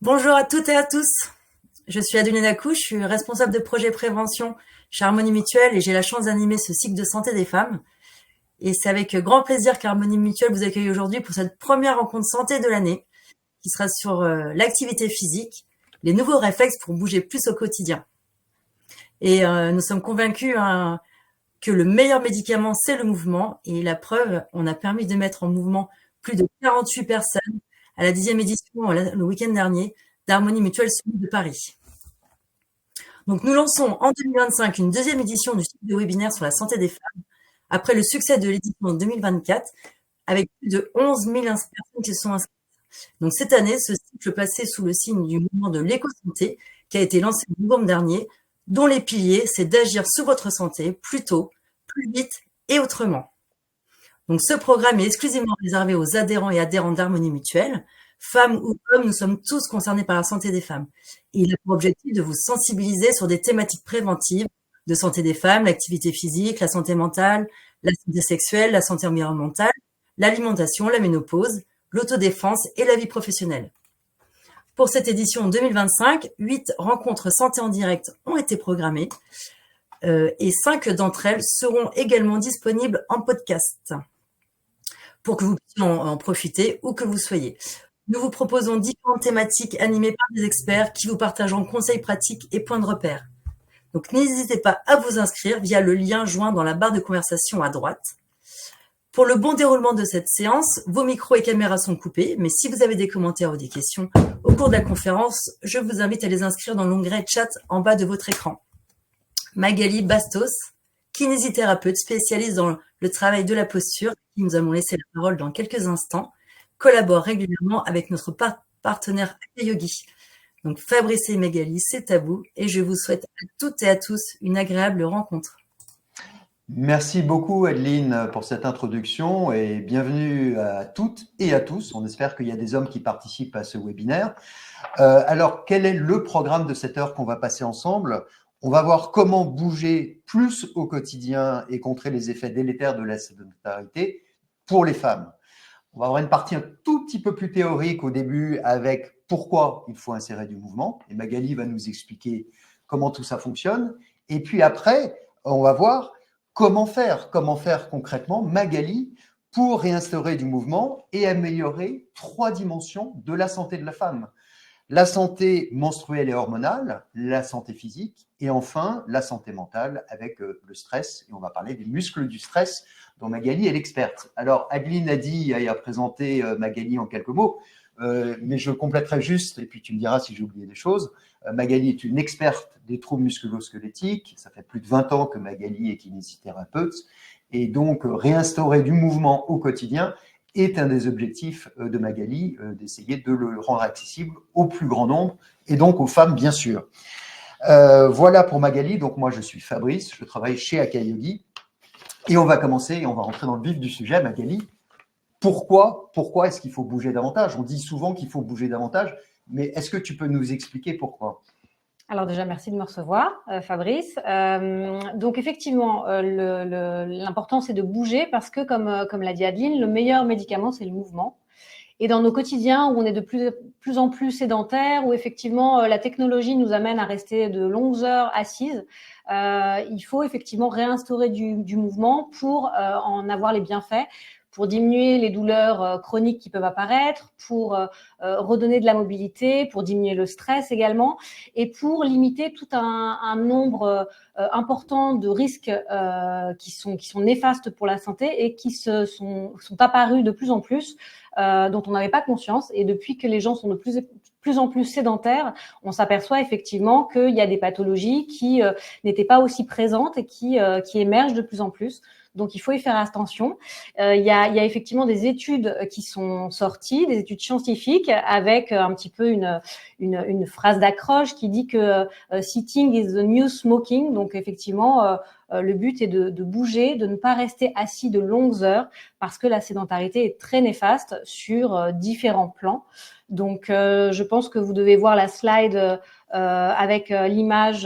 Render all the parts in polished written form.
Bonjour à toutes et à tous. Je suis Adeline Acou, je suis responsable de projet prévention chez Harmonie Mutuelle et j'ai la chance d'animer ce cycle de santé des femmes. Et c'est avec grand plaisir qu'Harmonie Mutuelle vous accueille aujourd'hui pour cette première rencontre santé de l'année qui sera sur l'activité physique, les nouveaux réflexes pour bouger plus au quotidien. Et nous sommes convaincus que le meilleur médicament, c'est le mouvement. Et la preuve, on a permis de mettre en mouvement plus de 48 personnes à la 10e édition le week-end dernier d'Harmonie Mutuelle Sud de Paris. Donc, nous lançons en 2025 une deuxième édition du cycle de webinaire sur la santé des femmes, après le succès de l'édition en 2024, avec plus de 11 000 personnes qui se sont inscrites. Donc, cette année, ce cycle passait sous le signe du mouvement de l'éco-santé, qui a été lancé en novembre dernier, dont les piliers, c'est d'agir sur votre santé plus tôt, plus vite et autrement. Donc, ce programme est exclusivement réservé aux adhérents et adhérentes d'Harmonie Mutuelle. Femmes ou hommes, nous sommes tous concernés par la santé des femmes. Et il a pour objectif de vous sensibiliser sur des thématiques préventives de santé des femmes, l'activité physique, la santé mentale, la santé sexuelle, la santé environnementale, l'alimentation, la ménopause, l'autodéfense et la vie professionnelle. Pour cette édition 2025, 8 rencontres santé en direct ont été programmées et 5 d'entre elles seront également disponibles en podcast pour que vous puissiez en profiter où que vous soyez. Nous vous proposons différentes thématiques animées par des experts qui vous partageront conseils pratiques et points de repère. Donc n'hésitez pas à vous inscrire via le lien joint dans la barre de conversation à droite. Pour le bon déroulement de cette séance, vos micros et caméras sont coupés, mais si vous avez des commentaires ou des questions au cours de la conférence, je vous invite à les inscrire dans l'onglet chat en bas de votre écran. Magali Bastos, kinésithérapeute spécialiste dans le travail de la posture, qui nous allons laisser la parole dans quelques instants, collabore régulièrement avec notre partenaire Yogi. Donc Fabrice et Magali, c'est à vous et je vous souhaite à toutes et à tous une agréable rencontre. Merci beaucoup Adeline pour cette introduction et bienvenue à toutes et à tous. On espère qu'il y a des hommes qui participent à ce webinaire. Alors, quel est le programme de cette heure qu'on va passer ensemble ? On va voir comment bouger plus au quotidien et contrer les effets délétères de la sédentarité pour les femmes. On va avoir une partie un tout petit peu plus théorique au début avec pourquoi il faut insérer du mouvement. Et Magali va nous expliquer comment tout ça fonctionne. Et puis après, on va voir comment faire concrètement, Magali, pour réinstaurer du mouvement et améliorer 3 dimensions de la santé de la femme. La santé menstruelle et hormonale, la santé physique et enfin la santé mentale avec le stress. Et on va parler des muscles du stress dont Magali est l'experte. Alors Adeline a présenté Magali en quelques mots, mais je compléterai juste, et puis tu me diras si j'ai oublié des choses. Magali est une experte des troubles musculo-squelettiques. Ça fait plus de 20 ans que Magali est kinésithérapeute. Et donc réinstaurer du mouvement au quotidien est un des objectifs de Magali, d'essayer de le rendre accessible au plus grand nombre, et donc aux femmes, bien sûr. Voilà pour Magali. Donc moi, je suis Fabrice, je travaille chez Akayogi, et on va commencer, et on va rentrer dans le vif du sujet, Magali. Pourquoi est-ce qu'il faut bouger davantage ? On dit souvent qu'il faut bouger davantage, mais est-ce que tu peux nous expliquer pourquoi ? Alors déjà, merci de me recevoir, Fabrice. Donc effectivement, l'important, c'est de bouger parce que, comme l'a dit Adeline, le meilleur médicament, c'est le mouvement. Et dans nos quotidiens où on est de plus en plus sédentaire, où effectivement la technologie nous amène à rester de longues heures assises, il faut effectivement réinstaurer du mouvement pour en avoir les bienfaits, pour diminuer les douleurs chroniques qui peuvent apparaître, pour redonner de la mobilité, pour diminuer le stress également, et pour limiter tout un nombre important de risques qui sont néfastes pour la santé et qui sont apparus de plus en plus, dont on n'avait pas conscience. Et depuis que les gens sont de plus en plus sédentaires, on s'aperçoit effectivement qu'il y a des pathologies qui n'étaient pas aussi présentes et qui émergent de plus en plus. Donc, il faut y faire attention. Il y a effectivement des études qui sont sorties, des études scientifiques, avec un petit peu une phrase d'accroche qui dit que sitting is the new smoking. Donc, effectivement, le but est de bouger, de ne pas rester assis de longues heures, parce que la sédentarité est très néfaste sur différents plans. Donc, je pense que vous devez voir la slide avec l'image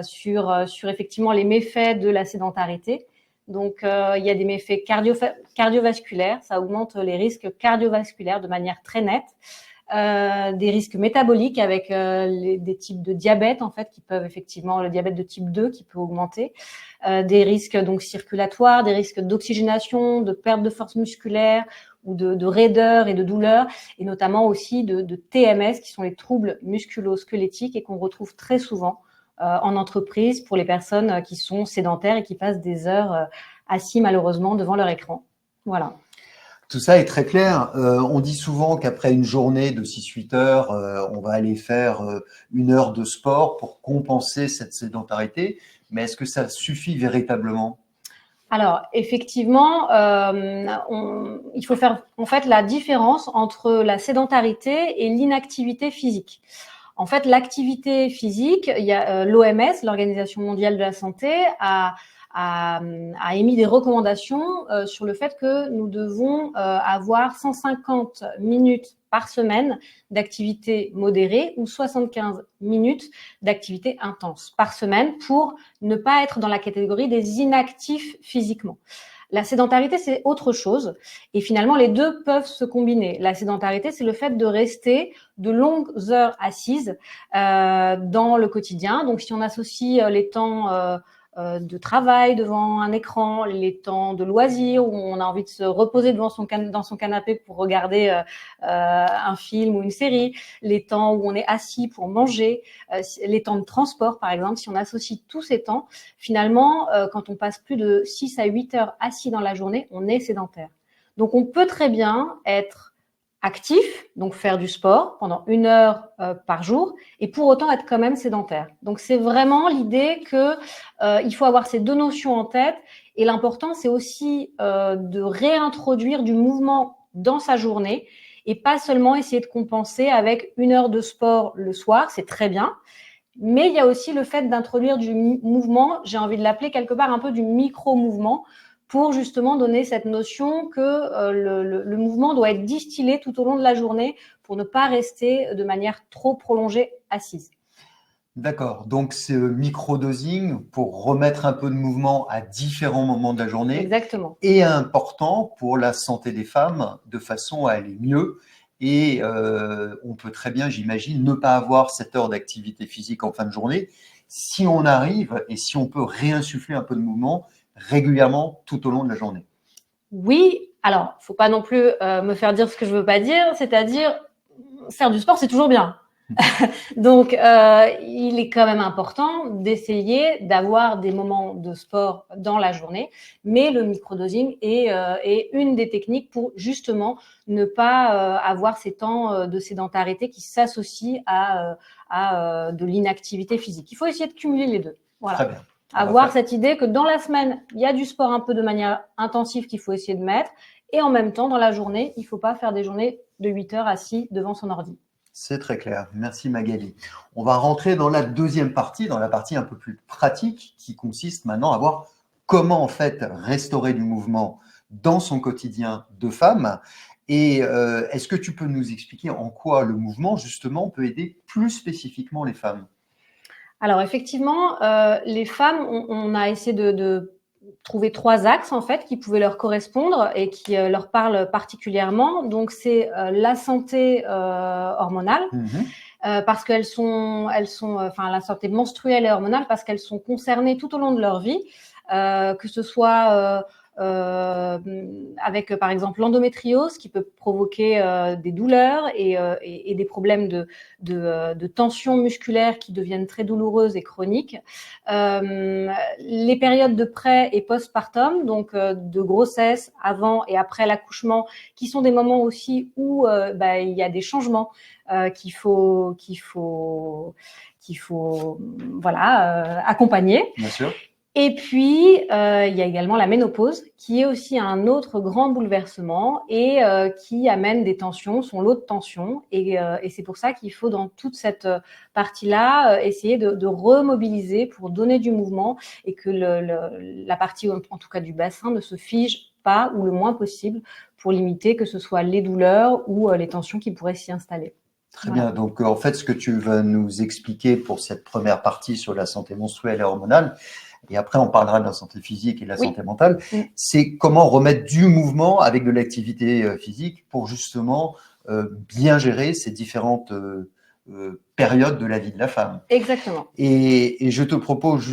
sur effectivement les méfaits de la sédentarité. Donc, il y a des méfaits cardiovasculaires, ça augmente les risques cardiovasculaires de manière très nette. des risques métaboliques avec des types de diabète en fait qui peuvent effectivement, le diabète de type 2 qui peut augmenter, des risques donc circulatoires, des risques d'oxygénation, de perte de force musculaire ou de raideur et de douleur, et notamment aussi de TMS qui sont les troubles musculo-squelettiques et qu'on retrouve très souvent en entreprise pour les personnes qui sont sédentaires et qui passent des heures assis malheureusement devant leur écran. Voilà. Tout ça est très clair. On dit souvent qu'après une journée de 6-8 heures, on va aller faire 1 heure de sport pour compenser cette sédentarité. Mais est-ce que ça suffit véritablement? Alors, effectivement, il faut faire en fait la différence entre la sédentarité et l'inactivité physique. En fait, l'activité physique, il y a l'OMS, l'Organisation mondiale de la santé, a émis des recommandations sur le fait que nous devons avoir 150 minutes par semaine d'activité modérée ou 75 minutes d'activité intense par semaine pour ne pas être dans la catégorie des inactifs physiquement. La sédentarité, c'est autre chose. Et finalement, les deux peuvent se combiner. La sédentarité, c'est le fait de rester de longues heures assises dans le quotidien. Donc, si on associe les temps de travail devant un écran, les temps de loisirs où on a envie de se reposer dans son canapé pour regarder un film ou une série, les temps où on est assis pour manger, les temps de transport par exemple, si on associe tous ces temps, finalement, quand on passe plus de 6 à 8 heures assis dans la journée, on est sédentaire. Donc on peut très bien être actif, donc faire du sport pendant 1 heure par jour, et pour autant être quand même sédentaire. Donc c'est vraiment l'idée que il faut avoir ces deux notions en tête, et l'important c'est aussi de réintroduire du mouvement dans sa journée, et pas seulement essayer de compenser avec 1 heure de sport le soir, c'est très bien, mais il y a aussi le fait d'introduire du mouvement, j'ai envie de l'appeler quelque part un peu du micro-mouvement, pour justement donner cette notion que le mouvement doit être distillé tout au long de la journée pour ne pas rester de manière trop prolongée assise. D'accord. Donc, ce microdosing pour remettre un peu de mouvement à différents moments de la journée Exactement. est important pour la santé des femmes de façon à aller mieux. Et on peut très bien, j'imagine, ne pas avoir cette heure d'activité physique en fin de journée si on arrive et si on peut réinsuffler un peu de mouvement régulièrement tout au long de la journée. Oui, alors, faut pas non plus me faire dire ce que je veux pas dire, c'est-à-dire faire du sport, c'est toujours bien. Donc, il est quand même important d'essayer d'avoir des moments de sport dans la journée, mais le microdosing est une des techniques pour justement ne pas avoir ces temps de sédentarité qui s'associent à de l'inactivité physique. Il faut essayer de cumuler les deux. Voilà. Très bien. Avoir cette idée que dans la semaine, il y a du sport un peu de manière intensive qu'il faut essayer de mettre, et en même temps, dans la journée, il ne faut pas faire des journées de 8 heures assis devant son ordi. C'est très clair. Merci Magali. On va rentrer dans la deuxième partie, dans la partie un peu plus pratique, qui consiste maintenant à voir comment en fait restaurer du mouvement dans son quotidien de femme. Et est-ce que tu peux nous expliquer en quoi le mouvement justement peut aider plus spécifiquement les femmes? Alors effectivement, les femmes, on a essayé de trouver 3 axes en fait qui pouvaient leur correspondre et qui leur parlent particulièrement. Donc c'est la santé hormonale, parce qu'elles sont, enfin la santé menstruelle et hormonale, parce qu'elles sont concernées tout au long de leur vie, que ce soit avec par exemple l'endométriose qui peut provoquer des douleurs et des problèmes de tension musculaire qui deviennent très douloureuses et chroniques. Les périodes de pré- et postpartum, donc de grossesse avant et après l'accouchement, qui sont des moments aussi où il y a des changements qu'il faut accompagner. Bien sûr. Et puis, il y a également la ménopause, qui est aussi un autre grand bouleversement et qui amène des tensions, son lot de tensions. Et c'est pour ça qu'il faut, dans toute cette partie-là, essayer de remobiliser pour donner du mouvement et que la partie, en tout cas du bassin, ne se fige pas ou le moins possible pour limiter que ce soit les douleurs ou les tensions qui pourraient s'y installer. Très bien. Donc, en fait, ce que tu vas nous expliquer pour cette première partie sur la santé menstruelle et hormonale, et après on parlera de la santé physique et de la Oui. santé mentale, c'est comment remettre du mouvement avec de l'activité physique pour justement bien gérer ces différentes périodes de la vie de la femme. Exactement. Et je te propose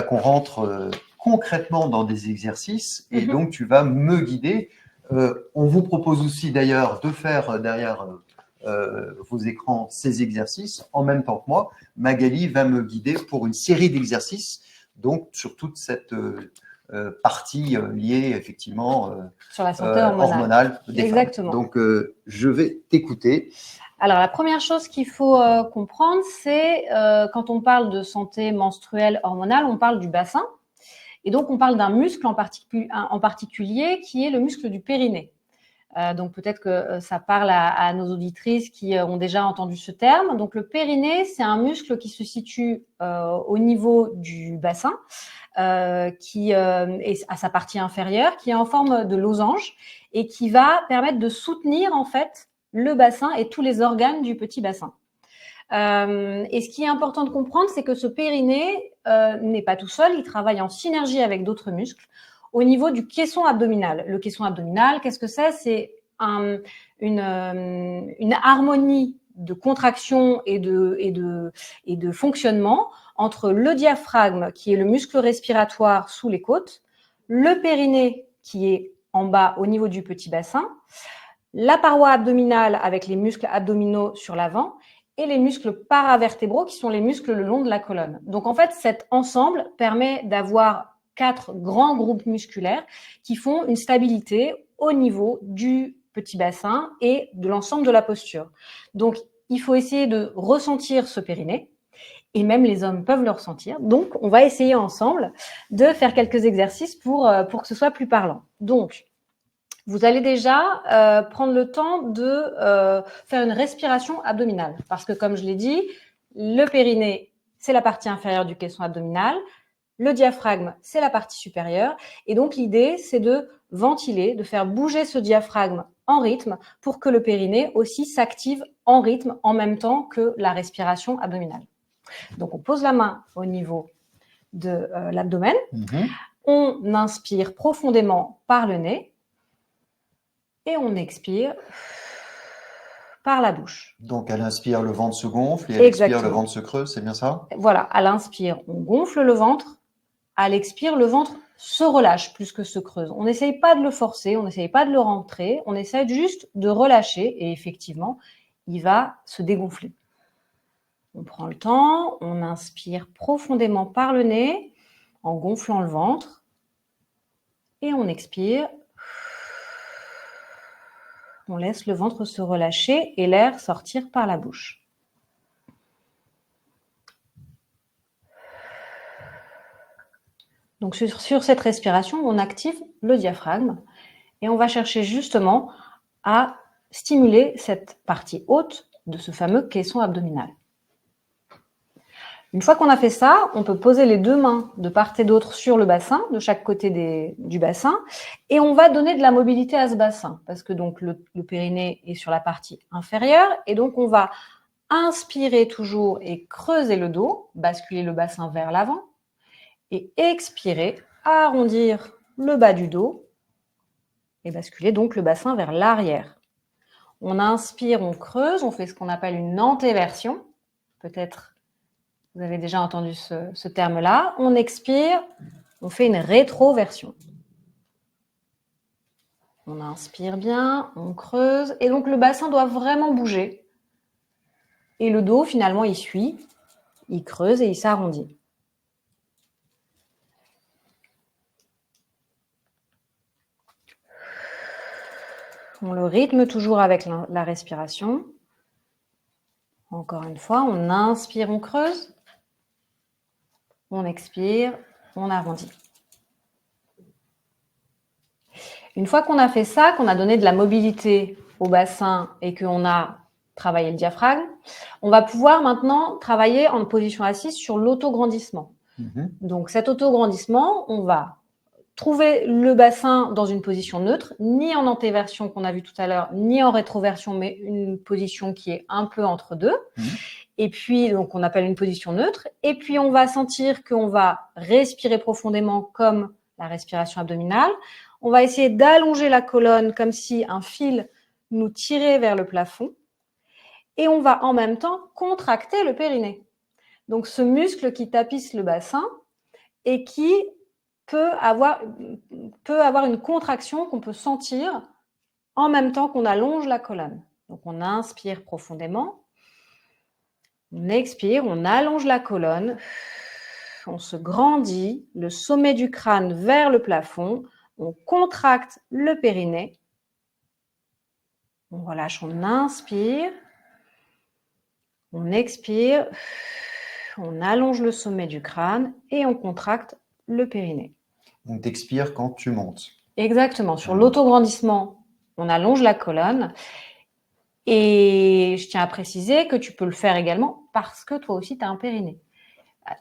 qu'on rentre concrètement dans des exercices, et donc tu vas me guider. On vous propose aussi d'ailleurs de faire derrière vos écrans ces exercices en même temps que moi. Magali va me guider pour une série d'exercices, donc sur toute cette partie liée effectivement sur la santé hormonale des Exactement. femmes. Donc je vais t'écouter. Alors, la première chose qu'il faut comprendre, c'est quand on parle de santé menstruelle hormonale, on parle du bassin. Et donc, on parle d'un muscle en particulier qui est le muscle du périnée. Donc, peut-être que ça parle à nos auditrices qui ont déjà entendu ce terme. Donc, le périnée, c'est un muscle qui se situe au niveau du bassin, qui est à sa partie inférieure, qui est en forme de losange et qui va permettre de soutenir en fait le bassin et tous les organes du petit bassin. Et ce qui est important de comprendre, c'est que ce périnée n'est pas tout seul, il travaille en synergie avec d'autres muscles au niveau du caisson abdominal. Le caisson abdominal, qu'est-ce que c'est ? C'est une harmonie de contraction et de fonctionnement entre le diaphragme, qui est le muscle respiratoire sous les côtes, le périnée, qui est en bas au niveau du petit bassin, la paroi abdominale avec les muscles abdominaux sur l'avant et les muscles paravertébraux qui sont les muscles le long de la colonne. Donc en fait, cet ensemble permet d'avoir 4 grands groupes musculaires qui font une stabilité au niveau du petit bassin et de l'ensemble de la posture. Donc il faut essayer de ressentir ce périnée et même les hommes peuvent le ressentir. Donc on va essayer ensemble de faire quelques exercices pour que ce soit plus parlant. Donc vous allez déjà prendre le temps de faire une respiration abdominale. Parce que comme je l'ai dit, le périnée, c'est la partie inférieure du caisson abdominal. Le diaphragme, c'est la partie supérieure. Et donc, l'idée, c'est de ventiler, de faire bouger ce diaphragme en rythme pour que le périnée aussi s'active en rythme en même temps que la respiration abdominale. Donc, on pose la main au niveau de l'abdomen. On inspire profondément par le nez. Et on expire par la bouche. Donc, à l'inspire, le ventre se gonfle et à l'expire, le ventre se creuse, c'est bien ça ? Voilà, à l'inspire, on gonfle le ventre. À l'expire, le ventre se relâche plus que se creuse. On n'essaye pas de le forcer, on n'essaye pas de le rentrer, on essaye juste de relâcher et effectivement, il va se dégonfler. On prend le temps, on inspire profondément par le nez en gonflant le ventre et on expire. On laisse le ventre se relâcher et l'air sortir par la bouche. Donc sur cette respiration, on active le diaphragme et on va chercher justement à stimuler cette partie haute de ce fameux caisson abdominal. Une fois qu'on a fait ça, on peut poser les 2 mains de part et d'autre sur le bassin, de chaque côté du bassin, et on va donner de la mobilité à ce bassin, parce que donc le périnée est sur la partie inférieure, et donc on va inspirer toujours et creuser le dos, basculer le bassin vers l'avant, et expirer, arrondir le bas du dos, et basculer donc le bassin vers l'arrière. On inspire, on creuse, on fait ce qu'on appelle une antéversion, peut-être vous avez déjà entendu ce terme-là. On expire, on fait une rétroversion. On inspire bien, on creuse. Et donc, le bassin doit vraiment bouger. Et le dos, finalement, il suit, il creuse et il s'arrondit. On le rythme toujours avec la respiration. Encore une fois, on inspire, on creuse. On expire, on arrondit. Une fois qu'on a fait ça, qu'on a donné de la mobilité au bassin et qu'on a travaillé le diaphragme, on va pouvoir maintenant travailler en position assise sur l'autograndissement. Donc cet autograndissement, on va Trouver le bassin dans une position neutre, ni en antéversion qu'on a vu tout à l'heure, ni en rétroversion, mais une position qui est un peu entre deux. Et puis, donc, on appelle une position neutre. Et puis, on va sentir qu'on va respirer profondément comme la respiration abdominale. On va essayer d'allonger la colonne comme si un fil nous tirait vers le plafond. Et on va en même temps contracter le périnée. Donc, ce muscle qui tapisse le bassin et qui peut avoir une contraction qu'on peut sentir en même temps qu'on allonge la colonne. Donc, on inspire profondément. On expire, on allonge la colonne, on se grandit, le sommet du crâne vers le plafond, on contracte le périnée, on relâche, on inspire, on expire, on allonge le sommet du crâne et on contracte le périnée. On t'expire quand tu montes. Exactement, sur l'autograndissement, on allonge la colonne. Et je tiens à préciser que tu peux le faire également parce que toi aussi, tu as un périnée.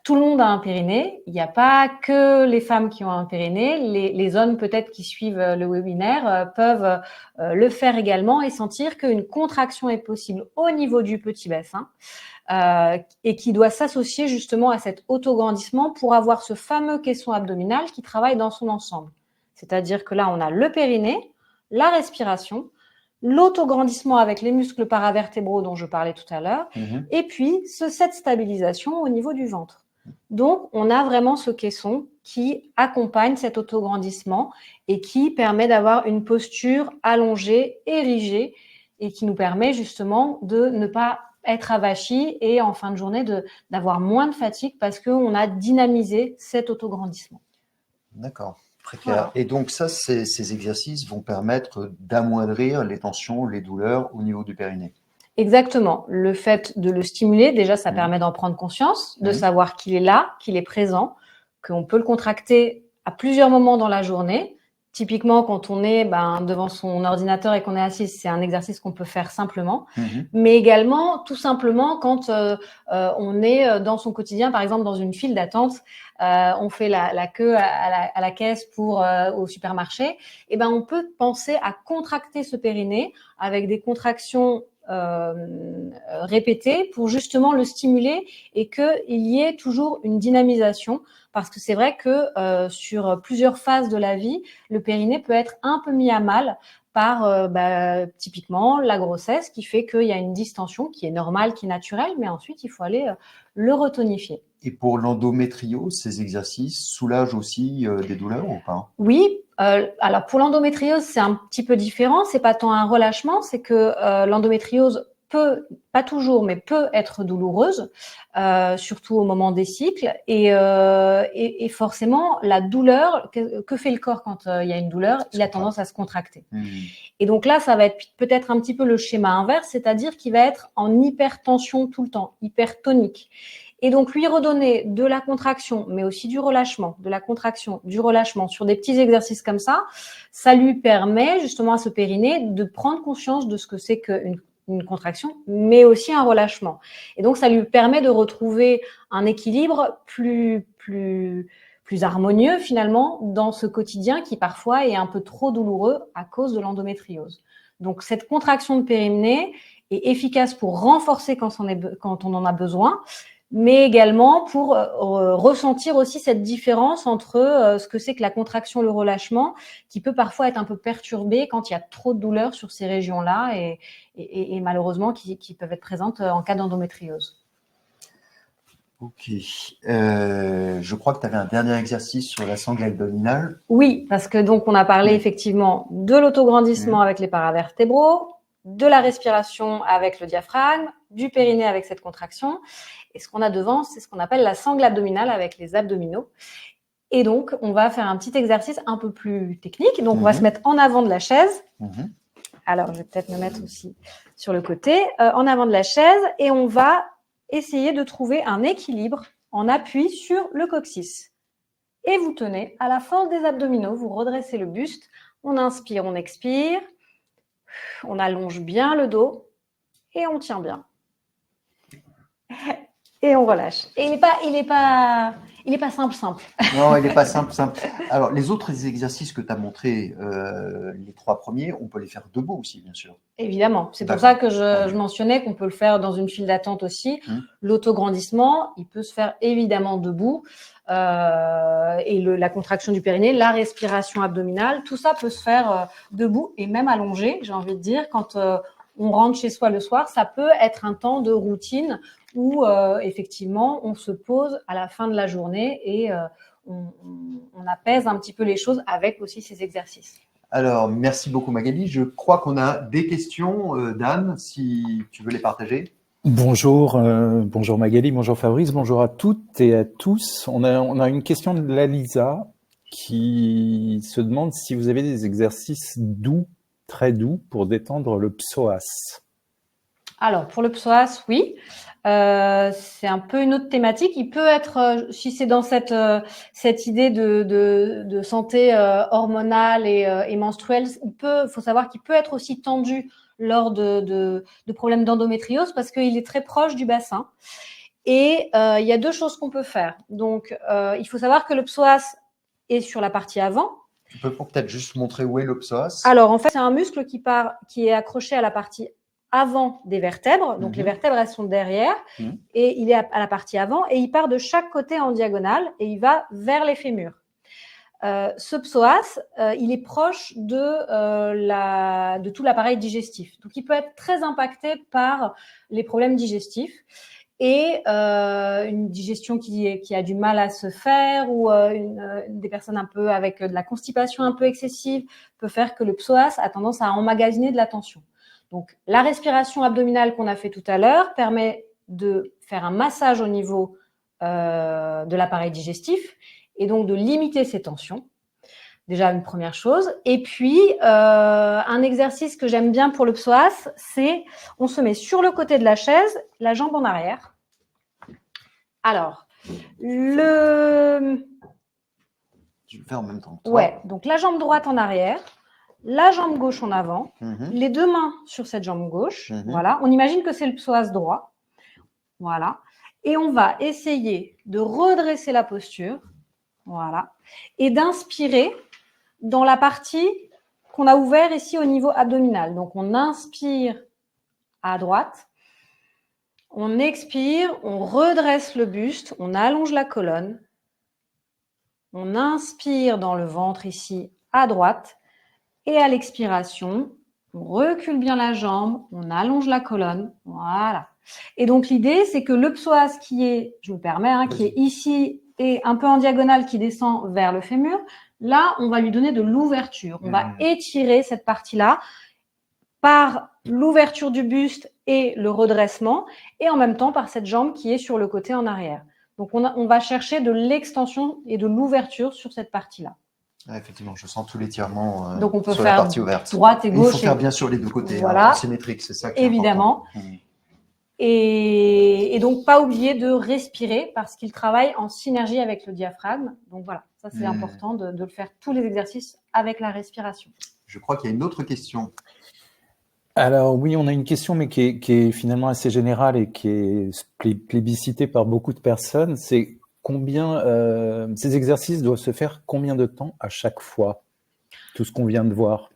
Tout le monde a un périnée. Il n'y a pas que les femmes qui ont un périnée. Les hommes, peut-être, qui suivent le webinaire, peuvent le faire également et sentir qu'une contraction est possible au niveau du petit bassin et qui doit s'associer justement à cet autograndissement pour avoir ce fameux caisson abdominal qui travaille dans son ensemble. C'est-à-dire que là, on a le périnée, la respiration, l'autograndissement avec les muscles paravertébraux dont je parlais tout à l'heure, et puis cette stabilisation au niveau du ventre. Donc, on a vraiment ce caisson qui accompagne cet autograndissement et qui permet d'avoir une posture allongée, érigée, et qui nous permet justement de ne pas être avachi et en fin de journée d'avoir moins de fatigue parce qu'on a dynamisé cet autograndissement. D'accord. Très clair. Voilà. Et donc ça, ces exercices vont permettre d'amoindrir les tensions, les douleurs au niveau du périnée. Exactement. Le fait de le stimuler, déjà, ça permet d'en prendre conscience, de savoir qu'il est là, qu'il est présent, qu'on peut le contracter à plusieurs moments dans la journée. Typiquement, quand on est devant son ordinateur et qu'on est assis, c'est un exercice qu'on peut faire simplement. Mais également, tout simplement, quand on est dans son quotidien, par exemple dans une file d'attente, on fait la queue à la caisse au supermarché, et on peut penser à contracter ce périnée avec des contractions répétées pour justement le stimuler et qu'il y ait toujours une dynamisation. Parce que c'est vrai que sur plusieurs phases de la vie, le périnée peut être un peu mis à mal par typiquement la grossesse qui fait qu'il y a une distension qui est normale, qui est naturelle, mais ensuite il faut aller le retonifier. Et pour l'endométriose, ces exercices soulagent aussi des douleurs ou pas? Oui. Alors pour l'endométriose, c'est un petit peu différent. C'est pas tant un relâchement, c'est que l'endométriose peut, pas toujours, mais peut être douloureuse, surtout au moment des cycles. Et forcément, la douleur, que fait le corps quand il y a une douleur? Il a tendance à se contracter. Et donc là, ça va être peut-être un petit peu le schéma inverse, c'est-à-dire qu'il va être en hypertension tout le temps, hypertonique. Et donc, lui redonner de la contraction, mais aussi du relâchement, de la contraction, du relâchement sur des petits exercices comme ça lui permet justement à ce périnée de prendre conscience de ce que c'est qu'une contraction, mais aussi un relâchement. Et donc, ça lui permet de retrouver un équilibre plus harmonieux finalement dans ce quotidien qui parfois est un peu trop douloureux à cause de l'endométriose. Donc, cette contraction de périnée est efficace pour renforcer quand on en a besoin, mais également pour ressentir aussi cette différence entre ce que c'est que la contraction, le relâchement, qui peut parfois être un peu perturbé quand il y a trop de douleur sur ces régions-là et malheureusement qui peuvent être présentes en cas d'endométriose. Ok. Je crois que tu avais un dernier exercice sur la sangle abdominale. Oui, parce que donc on a parlé effectivement de l'autograndissement avec les paravertébraux, de la respiration avec le diaphragme, du périnée avec cette contraction. Et ce qu'on a devant, c'est ce qu'on appelle la sangle abdominale avec les abdominaux. Et donc, on va faire un petit exercice un peu plus technique. Donc, on va se mettre en avant de la chaise. Alors, je vais peut-être me mettre aussi sur le côté, en avant de la chaise. Et on va essayer de trouver un équilibre en appui sur le coccyx. Et vous tenez à la force des abdominaux, vous redressez le buste. On inspire, on expire. On allonge bien le dos et on tient bien. Et on relâche. Et il est pas simple. Non, il n'est pas simple. Alors, les autres exercices que tu as montrés, les 3 premiers, on peut les faire debout aussi, bien sûr. Évidemment. C'est pour ça que je mentionnais qu'on peut le faire dans une file d'attente aussi. L'autograndissement, il peut se faire évidemment debout. Et la contraction du périnée, la respiration abdominale, tout ça peut se faire debout et même allongé, j'ai envie de dire. Quand on rentre chez soi le soir, ça peut être un temps de routine où effectivement on se pose à la fin de la journée et on apaise un petit peu les choses avec aussi ces exercices. Alors, merci beaucoup Magali. Je crois qu'on a des questions. Dan, si tu veux les partager. Bonjour Magali, bonjour Fabrice, bonjour à toutes et à tous. On a une question de Lalisa qui se demande si vous avez des exercices doux, très doux, pour détendre le psoas. Alors, pour le psoas, oui. C'est un peu une autre thématique. Il peut être, si c'est dans cette idée de santé hormonale et menstruelle, faut savoir qu'il peut être aussi tendu lors de problèmes d'endométriose parce qu'il est très proche du bassin. Et il y a 2 choses qu'on peut faire. Donc, il faut savoir que le psoas est sur la partie avant. Tu peux peut-être juste montrer où est le psoas? Alors, en fait, c'est un muscle qui est accroché à la partie avant des vertèbres. Donc, les vertèbres, elles sont derrière et il est à la partie avant et il part de chaque côté en diagonale et il va vers les fémurs. Ce psoas, il est proche de tout l'appareil digestif. Donc, il peut être très impacté par les problèmes digestifs et une digestion qui a du mal à se faire ou des personnes un peu avec de la constipation un peu excessive peut faire que le psoas a tendance à emmagasiner de la tension. Donc, la respiration abdominale qu'on a fait tout à l'heure permet de faire un massage au niveau de l'appareil digestif et donc de limiter ces tensions. Déjà, une première chose. Et puis, un exercice que j'aime bien pour le psoas, c'est on se met sur le côté de la chaise, la jambe en arrière. Alors, Je le fais en même temps. Ouais, donc la jambe droite en arrière, la jambe gauche en avant, les 2 mains sur cette jambe gauche. Voilà, on imagine que c'est le psoas droit. Voilà. Et on va essayer de redresser la posture. Voilà. Et d'inspirer dans la partie qu'on a ouverte ici au niveau abdominal. Donc, on inspire à droite. On expire, on redresse le buste, on allonge la colonne. On inspire dans le ventre ici à droite. Et à l'expiration, on recule bien la jambe, on allonge la colonne. Voilà. Et donc, l'idée, c'est que le psoas qui est, je me permets, qui est ici et un peu en diagonale qui descend vers le fémur, là, on va lui donner de l'ouverture. On va étirer cette partie-là par l'ouverture du buste et le redressement et en même temps par cette jambe qui est sur le côté en arrière. Donc, on va chercher de l'extension et de l'ouverture sur cette partie-là. Ah, effectivement, je sens tout l'étirement donc on peut sur faire la partie ouverte. Droite et gauche. Il faut faire bien sûr les 2 côtés, voilà. symétrique, c'est ça qui est évidemment. important. Et donc, pas oublier de respirer parce qu'il travaille en synergie avec le diaphragme. Donc voilà, ça c'est important de le faire tous les exercices avec la respiration. Je crois qu'il y a une autre question. Alors oui, on a une question, mais qui est finalement assez générale et qui est plébiscitée par beaucoup de personnes. C'est combien ces exercices doivent se faire combien de temps à chaque fois? Tout ce qu'on vient de voir.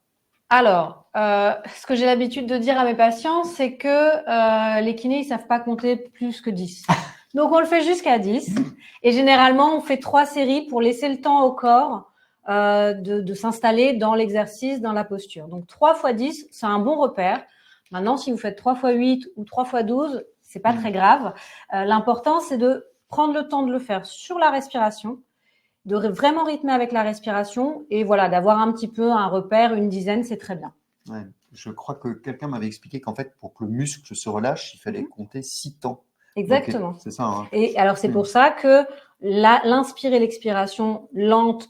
Alors, ce que j'ai l'habitude de dire à mes patients, c'est que les kinés, ils savent pas compter plus que 10. Donc, on le fait jusqu'à 10. Et généralement, on fait 3 séries pour laisser le temps au corps de s'installer dans l'exercice, dans la posture. Donc, 3 x 10, c'est un bon repère. Maintenant, si vous faites 3 x 8 ou 3 x 12, c'est pas très grave. L'important, c'est de prendre le temps de le faire sur la respiration, de vraiment rythmer avec la respiration et voilà, d'avoir un petit peu un repère, une dizaine, c'est très bien. Ouais, je crois que quelqu'un m'avait expliqué qu'en fait, pour que le muscle se relâche, il fallait compter 6 temps. Exactement. Okay, c'est ça. Hein. Et alors, c'est pour ça que l'inspire et l'expiration lente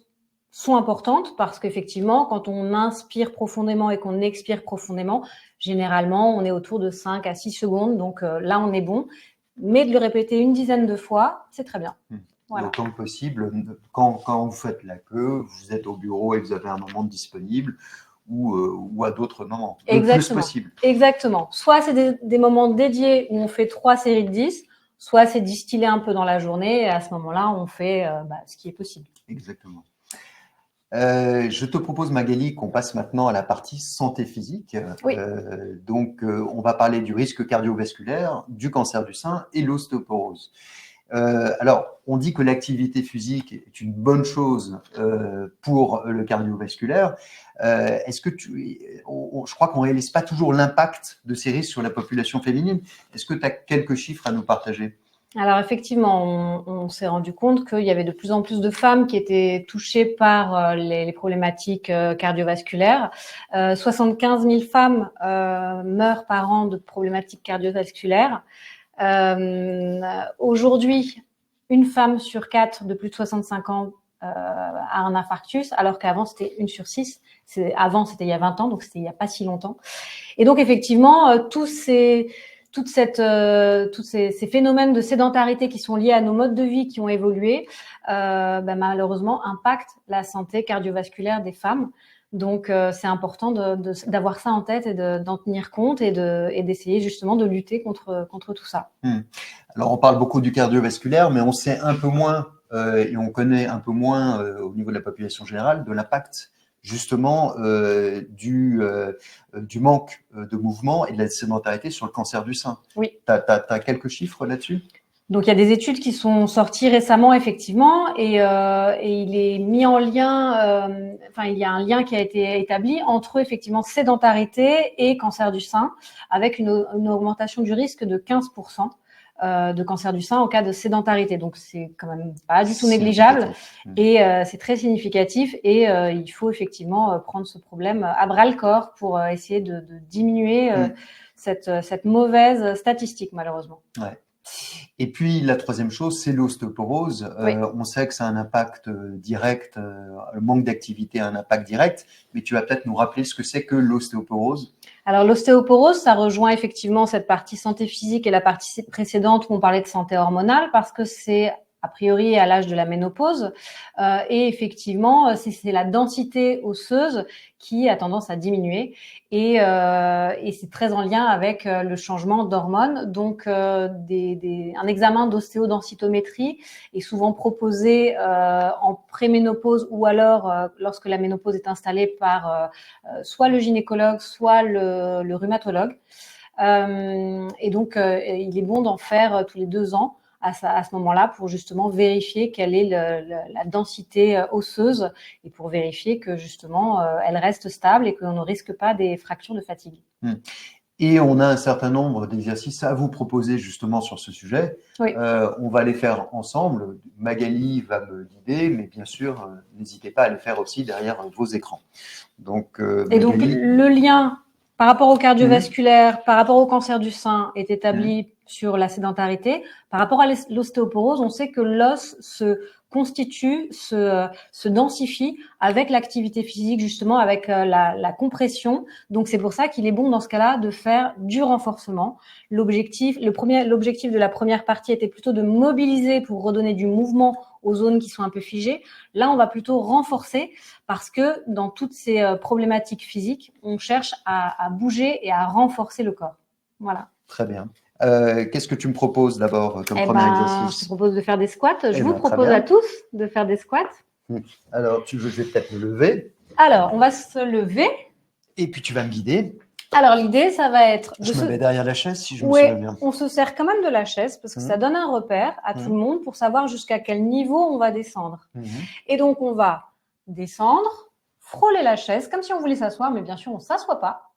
sont importantes parce qu'effectivement, quand on inspire profondément et qu'on expire profondément, généralement, on est autour de 5 à 6 secondes. Donc là, on est bon. Mais de le répéter une dizaine de fois, c'est très bien. Voilà. Autant que possible, quand vous faites la queue, vous êtes au bureau et vous avez un moment disponible ou à d'autres moments. Le plus possible. Exactement. Soit c'est des moments dédiés où on fait 3 séries de 10, soit c'est distillé un peu dans la journée, et à ce moment-là, on fait ce qui est possible. Exactement. Je te propose, Magali, qu'on passe maintenant à la partie santé physique. Oui. On va parler du risque cardiovasculaire, du cancer du sein et l'ostéoporose. Alors, on dit que l'activité physique est une bonne chose pour le cardiovasculaire. Je crois qu'on ne réalise pas toujours l'impact de ces risques sur la population féminine. Est-ce que tu as quelques chiffres à nous partager ? Alors effectivement, on s'est rendu compte qu'il y avait de plus en plus de femmes qui étaient touchées par les problématiques cardiovasculaires. 75 000 femmes meurent par an de problématiques cardiovasculaires. Aujourd'hui, une femme sur 4 de plus de 65 ans a un infarctus, alors qu'avant c'était 1 sur 6. Avant c'était il y a 20 ans, donc c'était il n'y a pas si longtemps. Et donc effectivement, tous ces phénomènes de sédentarité qui sont liés à nos modes de vie qui ont évolué, malheureusement impactent la santé cardiovasculaire des femmes. Donc, c'est important d'avoir ça en tête et d'en tenir compte et d'essayer justement de lutter contre tout ça. Alors, on parle beaucoup du cardiovasculaire, mais on sait un peu moins et on connaît un peu moins au niveau de la population générale de l'impact justement du manque de mouvement et de la sédentarité sur le cancer du sein. Oui. Tu as quelques chiffres là-dessus ? Donc, il y a des études qui sont sorties récemment, effectivement, et il est mis en lien, il y a un lien qui a été établi entre, effectivement, sédentarité et cancer du sein, avec une augmentation du risque de 15% de cancer du sein au cas de sédentarité. Donc, c'est quand même pas du tout négligeable et c'est très significatif et il faut effectivement prendre ce problème à bras-le-corps pour essayer de diminuer cette mauvaise statistique, malheureusement. Ouais. Et puis, la troisième chose, c'est l'ostéoporose. Oui. On sait que ça a un impact direct, le manque d'activité a un impact direct, mais tu vas peut-être nous rappeler ce que c'est que l'ostéoporose. Alors, l'ostéoporose, ça rejoint effectivement cette partie santé physique et la partie précédente où on parlait de santé hormonale parce que c'est a priori à l'âge de la ménopause. Et effectivement, c'est la densité osseuse qui a tendance à diminuer. Et c'est très en lien avec le changement d'hormones. Donc, un examen d'ostéodensitométrie est souvent proposé en préménopause ou alors lorsque la ménopause est installée par soit le gynécologue, soit le rhumatologue. Et donc, il est bon d'en faire tous les 2 ans à ce moment-là pour justement vérifier quelle est la densité osseuse et pour vérifier que justement elle reste stable et qu'on ne risque pas des fractures de fatigue. Et on a un certain nombre d'exercices à vous proposer justement sur ce sujet. Oui. On va les faire ensemble. Magali va me guider, mais bien sûr, n'hésitez pas à les faire aussi derrière vos écrans. Donc, et donc, le lien par rapport au cardiovasculaire, par rapport au cancer du sein est établi sur la sédentarité. Par rapport à l'ostéoporose, on sait que l'os se constitue, se densifie avec l'activité physique, justement avec la compression. Donc, c'est pour ça qu'il est bon dans ce cas-là de faire du renforcement. L'objectif de la première partie était plutôt de mobiliser pour redonner du mouvement aux zones qui sont un peu figées. Là, on va plutôt renforcer parce que dans toutes ces problématiques physiques, on cherche à bouger et à renforcer le corps. Voilà. Très bien. Qu'est-ce que tu me proposes d'abord comme premier exercice ? Je te propose de faire des squats. Je vous propose à tous de faire des squats. Alors, je vais peut-être me lever. Alors, on va se lever. Et puis, tu vas me guider. Alors, l'idée, ça va être… Je me mets derrière la chaise si je me souviens bien. On se sert quand même de la chaise parce que ça donne un repère à tout le monde pour savoir jusqu'à quel niveau on va descendre. Et donc, on va descendre, frôler la chaise comme si on voulait s'asseoir, mais bien sûr, on ne s'assoit pas.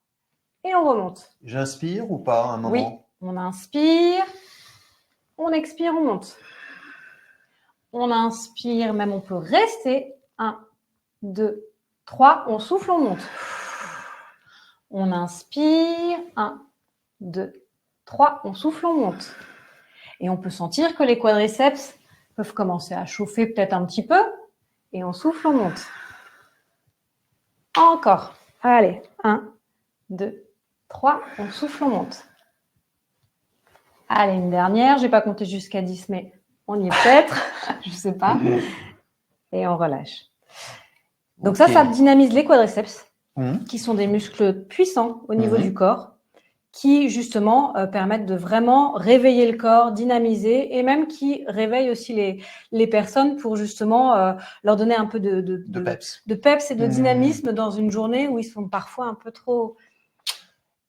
Et on remonte. J'inspire ou pas à un moment ? Oui, on inspire, on expire, on monte. On inspire, même on peut rester. 1, 2, 3, on souffle, on monte. On inspire, 1, 2, 3, on souffle, on monte. Et on peut sentir que les quadriceps peuvent commencer à chauffer peut-être un petit peu. Et on souffle, on monte. Encore. Allez, 1, 2, 3, on souffle, on monte. Allez, une dernière. Je n'ai pas compté jusqu'à 10, mais on y est peut-être. Je ne sais pas. Et on relâche. Donc ça dynamise les quadriceps, qui sont des muscles puissants au niveau du corps, qui justement permettent de vraiment réveiller le corps, dynamiser et même qui réveillent aussi les personnes pour justement leur donner un peu de peps et de dynamisme dans une journée où ils sont parfois un peu trop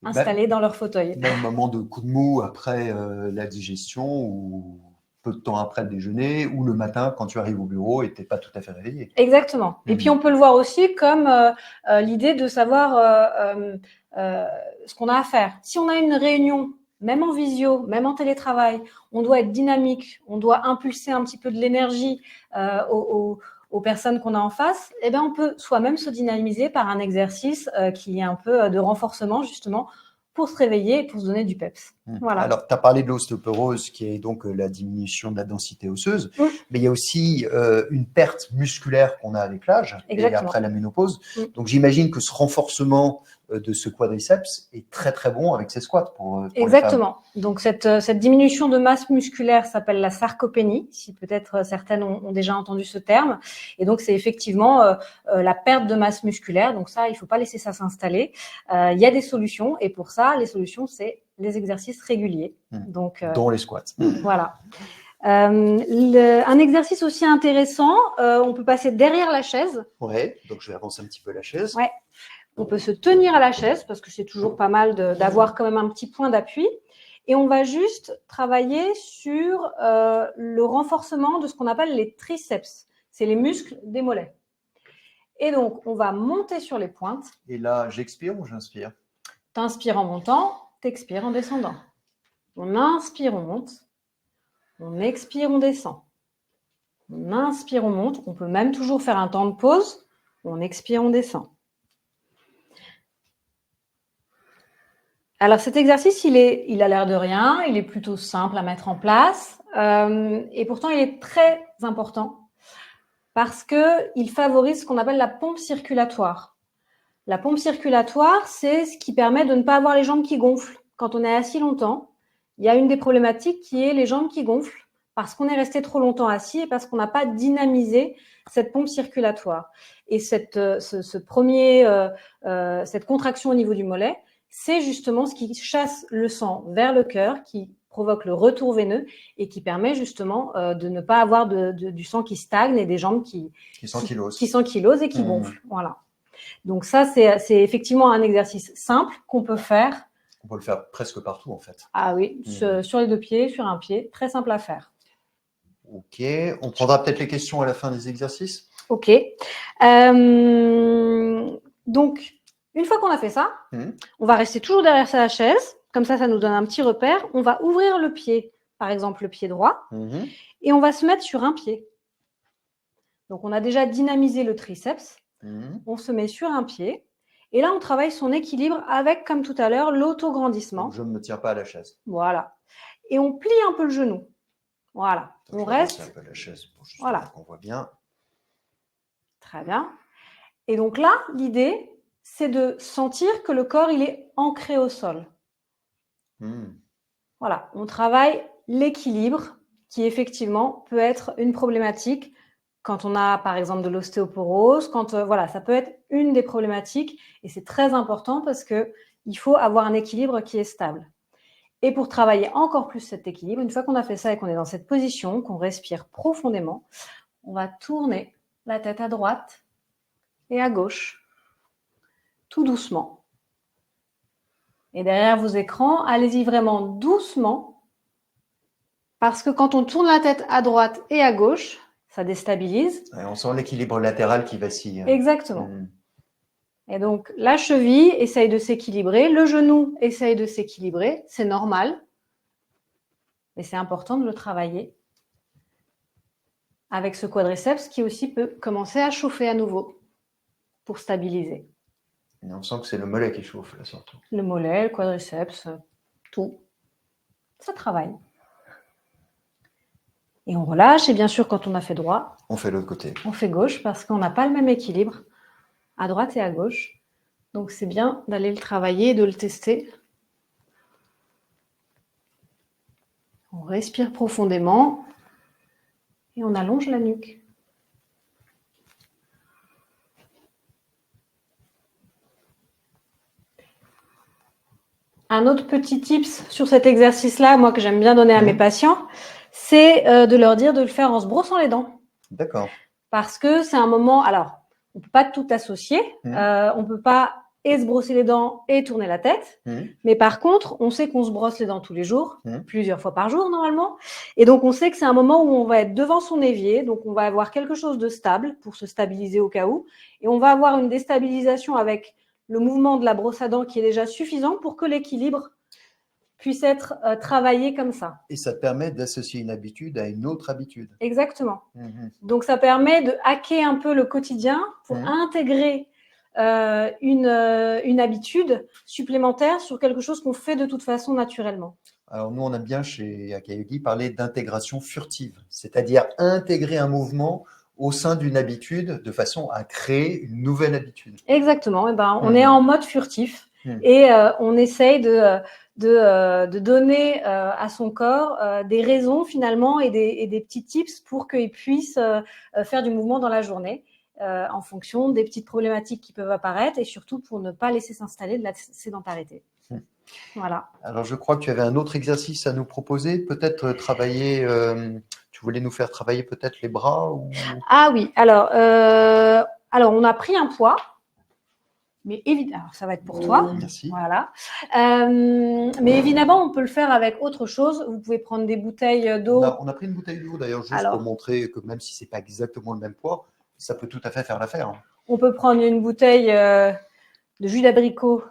installés dans leur fauteuil. Même moment de coup de mou après la digestion ou peu de temps après le déjeuner ou le matin quand tu arrives au bureau et tu n'es pas tout à fait réveillé. Exactement. Et puis on peut le voir aussi comme l'idée de savoir ce qu'on a à faire. Si on a une réunion, même en visio, même en télétravail, on doit être dynamique, on doit impulser un petit peu de l'énergie aux personnes qu'on a en face, eh bien on peut soi-même se dynamiser par un exercice qui est un peu de renforcement justement pour se réveiller et pour se donner du peps. Voilà. Alors, tu as parlé de l'ostéoporose, qui est donc la diminution de la densité osseuse, mais il y a aussi une perte musculaire qu'on a avec l'âge et après la ménopause. Donc, j'imagine que ce renforcement de ce quadriceps est très, très bon avec ces squats pour Exactement. Donc, cette diminution de masse musculaire s'appelle la sarcopénie, si peut-être certaines ont déjà entendu ce terme. Et donc, c'est effectivement la perte de masse musculaire. Donc, ça, il ne faut pas laisser ça s'installer. Il y a des solutions et pour ça, les solutions, c'est les exercices réguliers. Donc, dont les squats. Voilà. Un exercice aussi intéressant, on peut passer derrière la chaise. Ouais, donc je vais avancer un petit peu la chaise. Ouais. On peut se tenir à la chaise parce que c'est toujours pas mal d'avoir quand même un petit point d'appui. Et on va juste travailler sur le renforcement de ce qu'on appelle les triceps. C'est les muscles des mollets. Et donc, on va monter sur les pointes. Et là, j'expire ou j'inspire? T'inspires en montant, t'expires en descendant. On inspire, on monte. On expire, on descend. On inspire, on monte. On peut même toujours faire un temps de pause. On expire, on descend. Alors cet exercice, il a l'air de rien, il est plutôt simple à mettre en place et pourtant il est très important parce qu'il favorise ce qu'on appelle la pompe circulatoire. La pompe circulatoire, c'est ce qui permet de ne pas avoir les jambes qui gonflent. Quand on est assis longtemps, il y a une des problématiques qui est les jambes qui gonflent parce qu'on est resté trop longtemps assis et parce qu'on n'a pas dynamisé cette pompe circulatoire. Et cette contraction au niveau du mollet, c'est justement ce qui chasse le sang vers le cœur, qui provoque le retour veineux et qui permet justement de ne pas avoir du sang qui stagne et des jambes qui s'ankylosent et qui gonflent. Voilà. Donc ça, c'est effectivement un exercice simple qu'on peut faire. On peut le faire presque partout en fait. Ah oui, sur les deux pieds, sur un pied, très simple à faire. Ok, on prendra peut-être les questions à la fin des exercices. Ok. Donc, une fois qu'on a fait ça, on va rester toujours derrière sa chaise. Comme ça nous donne un petit repère. On va ouvrir le pied, par exemple le pied droit, et on va se mettre sur un pied. Donc, on a déjà dynamisé le triceps. On se met sur un pied. Et là, on travaille son équilibre avec, comme tout à l'heure, l'autograndissement. Donc, je ne me tiens pas à la chaise. Voilà. Et on plie un peu le genou. Voilà. Donc, on reste. Un peu la chaise pour voilà. qu'on voit bien. Très bien. Et donc là, l'idée, c'est de sentir que le corps, il est ancré au sol. Voilà. On travaille l'équilibre qui, effectivement, peut être une problématique quand on a, par exemple, de l'ostéoporose. Voilà, ça peut être une des problématiques. Et c'est très important parce qu'il faut avoir un équilibre qui est stable. Et pour travailler encore plus cet équilibre, une fois qu'on a fait ça et qu'on est dans cette position, qu'on respire profondément, on va tourner la tête à droite et à gauche, tout doucement. Et derrière vos écrans, allez-y vraiment doucement, parce que quand on tourne la tête à droite et à gauche, ça déstabilise. Et on sent l'équilibre latéral qui vacille. Exactement. Et donc, la cheville essaye de s'équilibrer, le genou essaye de s'équilibrer, c'est normal, mais c'est important de le travailler avec ce quadriceps qui aussi peut commencer à chauffer à nouveau pour stabiliser. Et on sent que c'est le mollet qui chauffe là surtout. Le mollet, le quadriceps, tout, ça travaille. Et on relâche, et bien sûr, quand on a fait droit, on fait l'autre côté. On fait gauche parce qu'on n'a pas le même équilibre à droite et à gauche. Donc, c'est bien d'aller le travailler et de le tester. On respire profondément et on allonge la nuque. Un autre petit tips sur cet exercice-là, moi que j'aime bien donner à mes patients, c'est de leur dire de le faire en se brossant les dents. D'accord. Parce que c'est un moment, alors, on ne peut pas tout associer, on ne peut pas et se brosser les dents et tourner la tête, mais par contre, on sait qu'on se brosse les dents tous les jours, plusieurs fois par jour normalement, et donc on sait que c'est un moment où on va être devant son évier, donc on va avoir quelque chose de stable pour se stabiliser au cas où, et on va avoir une déstabilisation avec le mouvement de la brosse à dents qui est déjà suffisant pour que l'équilibre puisse être travaillé comme ça. Et ça te permet d'associer une habitude à une autre habitude. Exactement. Donc, ça permet de hacker un peu le quotidien pour intégrer une habitude supplémentaire sur quelque chose qu'on fait de toute façon naturellement. Alors, nous, on aime bien chez Akayuki parler d'intégration furtive, c'est-à-dire intégrer un mouvement au sein d'une habitude de façon à créer une nouvelle habitude. Exactement. Et ben, on est en mode furtif et on essaye de donner à son corps des raisons finalement et des petits tips pour qu'il puisse faire du mouvement dans la journée en fonction des petites problématiques qui peuvent apparaître et surtout pour ne pas laisser s'installer de la sédentarité. Voilà. Alors, je crois que tu avais un autre exercice à nous proposer, peut-être travailler, tu voulais nous faire travailler peut-être les bras ou... Ah oui, alors on a pris un poids. Mais évidemment, alors ça va être pour toi. Merci. Voilà. Mais évidemment, on peut le faire avec autre chose. Vous pouvez prendre des bouteilles d'eau. On a pris une bouteille d'eau d'ailleurs, juste pour montrer que même si ce n'est pas exactement le même poids, ça peut tout à fait faire l'affaire. On peut prendre une bouteille de jus d'abricot.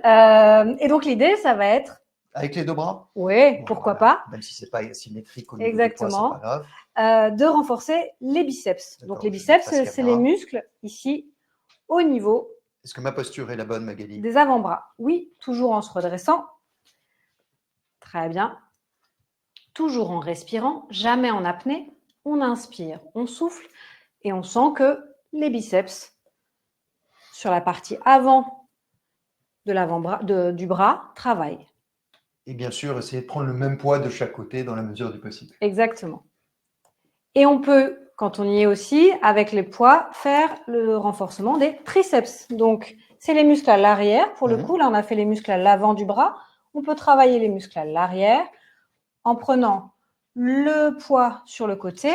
Et donc, l'idée, ça va être… Avec les deux bras ? Oui, pourquoi pas. Même si ce n'est pas symétrique au niveau du poids, ce n'est pas grave. De renforcer les biceps. Donc, les biceps, c'est les muscles ici au niveau. Est-ce que ma posture est la bonne, Magali ? Des avant-bras. Oui, toujours en se redressant. Très bien. Toujours en respirant, jamais en apnée. On inspire, on souffle et on sent que les biceps sur la partie avant de l'avant-bras, du bras travaillent. Et bien sûr, essayer de prendre le même poids de chaque côté dans la mesure du possible. Exactement. Et on peut, quand on y est aussi, avec les poids, faire le renforcement des triceps. Donc, c'est les muscles à l'arrière. Pour le coup, là, on a fait les muscles à l'avant du bras. On peut travailler les muscles à l'arrière en prenant le poids sur le côté.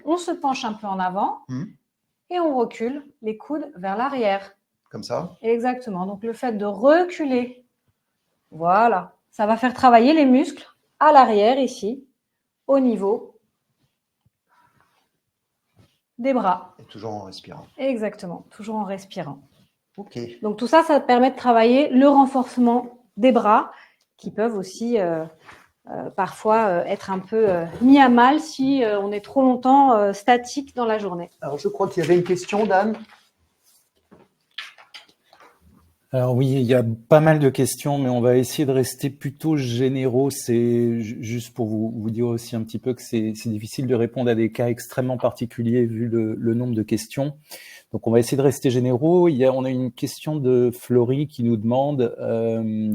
On se penche un peu en avant et on recule les coudes vers l'arrière. Comme ça ? Exactement. Donc, le fait de reculer, voilà, ça va faire travailler les muscles à l'arrière ici, au niveau des bras. Et toujours en respirant. Exactement, toujours en respirant. Ok. Donc tout ça, ça permet de travailler le renforcement des bras qui peuvent aussi parfois être un peu mis à mal si on est trop longtemps statique dans la journée. Alors je crois qu'il y avait une question, Dan. Alors oui, il y a pas mal de questions, mais on va essayer de rester plutôt généraux. C'est juste pour vous dire aussi un petit peu que c'est difficile de répondre à des cas extrêmement particuliers vu le nombre de questions. Donc on va essayer de rester généraux. On a une question de Florie qui nous demande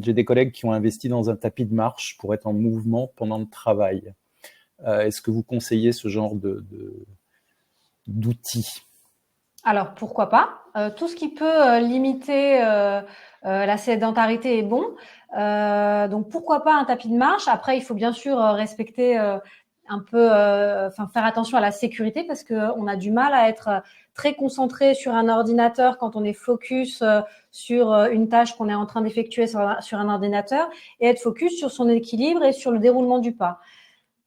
j'ai des collègues qui ont investi dans un tapis de marche pour être en mouvement pendant le travail. Est-ce que vous conseillez ce genre d'outils ? Alors, pourquoi pas ? Tout ce qui peut limiter la sédentarité est bon. Donc, pourquoi pas un tapis de marche ? Après, il faut bien sûr respecter un peu, faire attention à la sécurité parce qu'on a du mal à être très concentré sur un ordinateur quand on est focus sur une tâche qu'on est en train d'effectuer sur un ordinateur et être focus sur son équilibre et sur le déroulement du pas.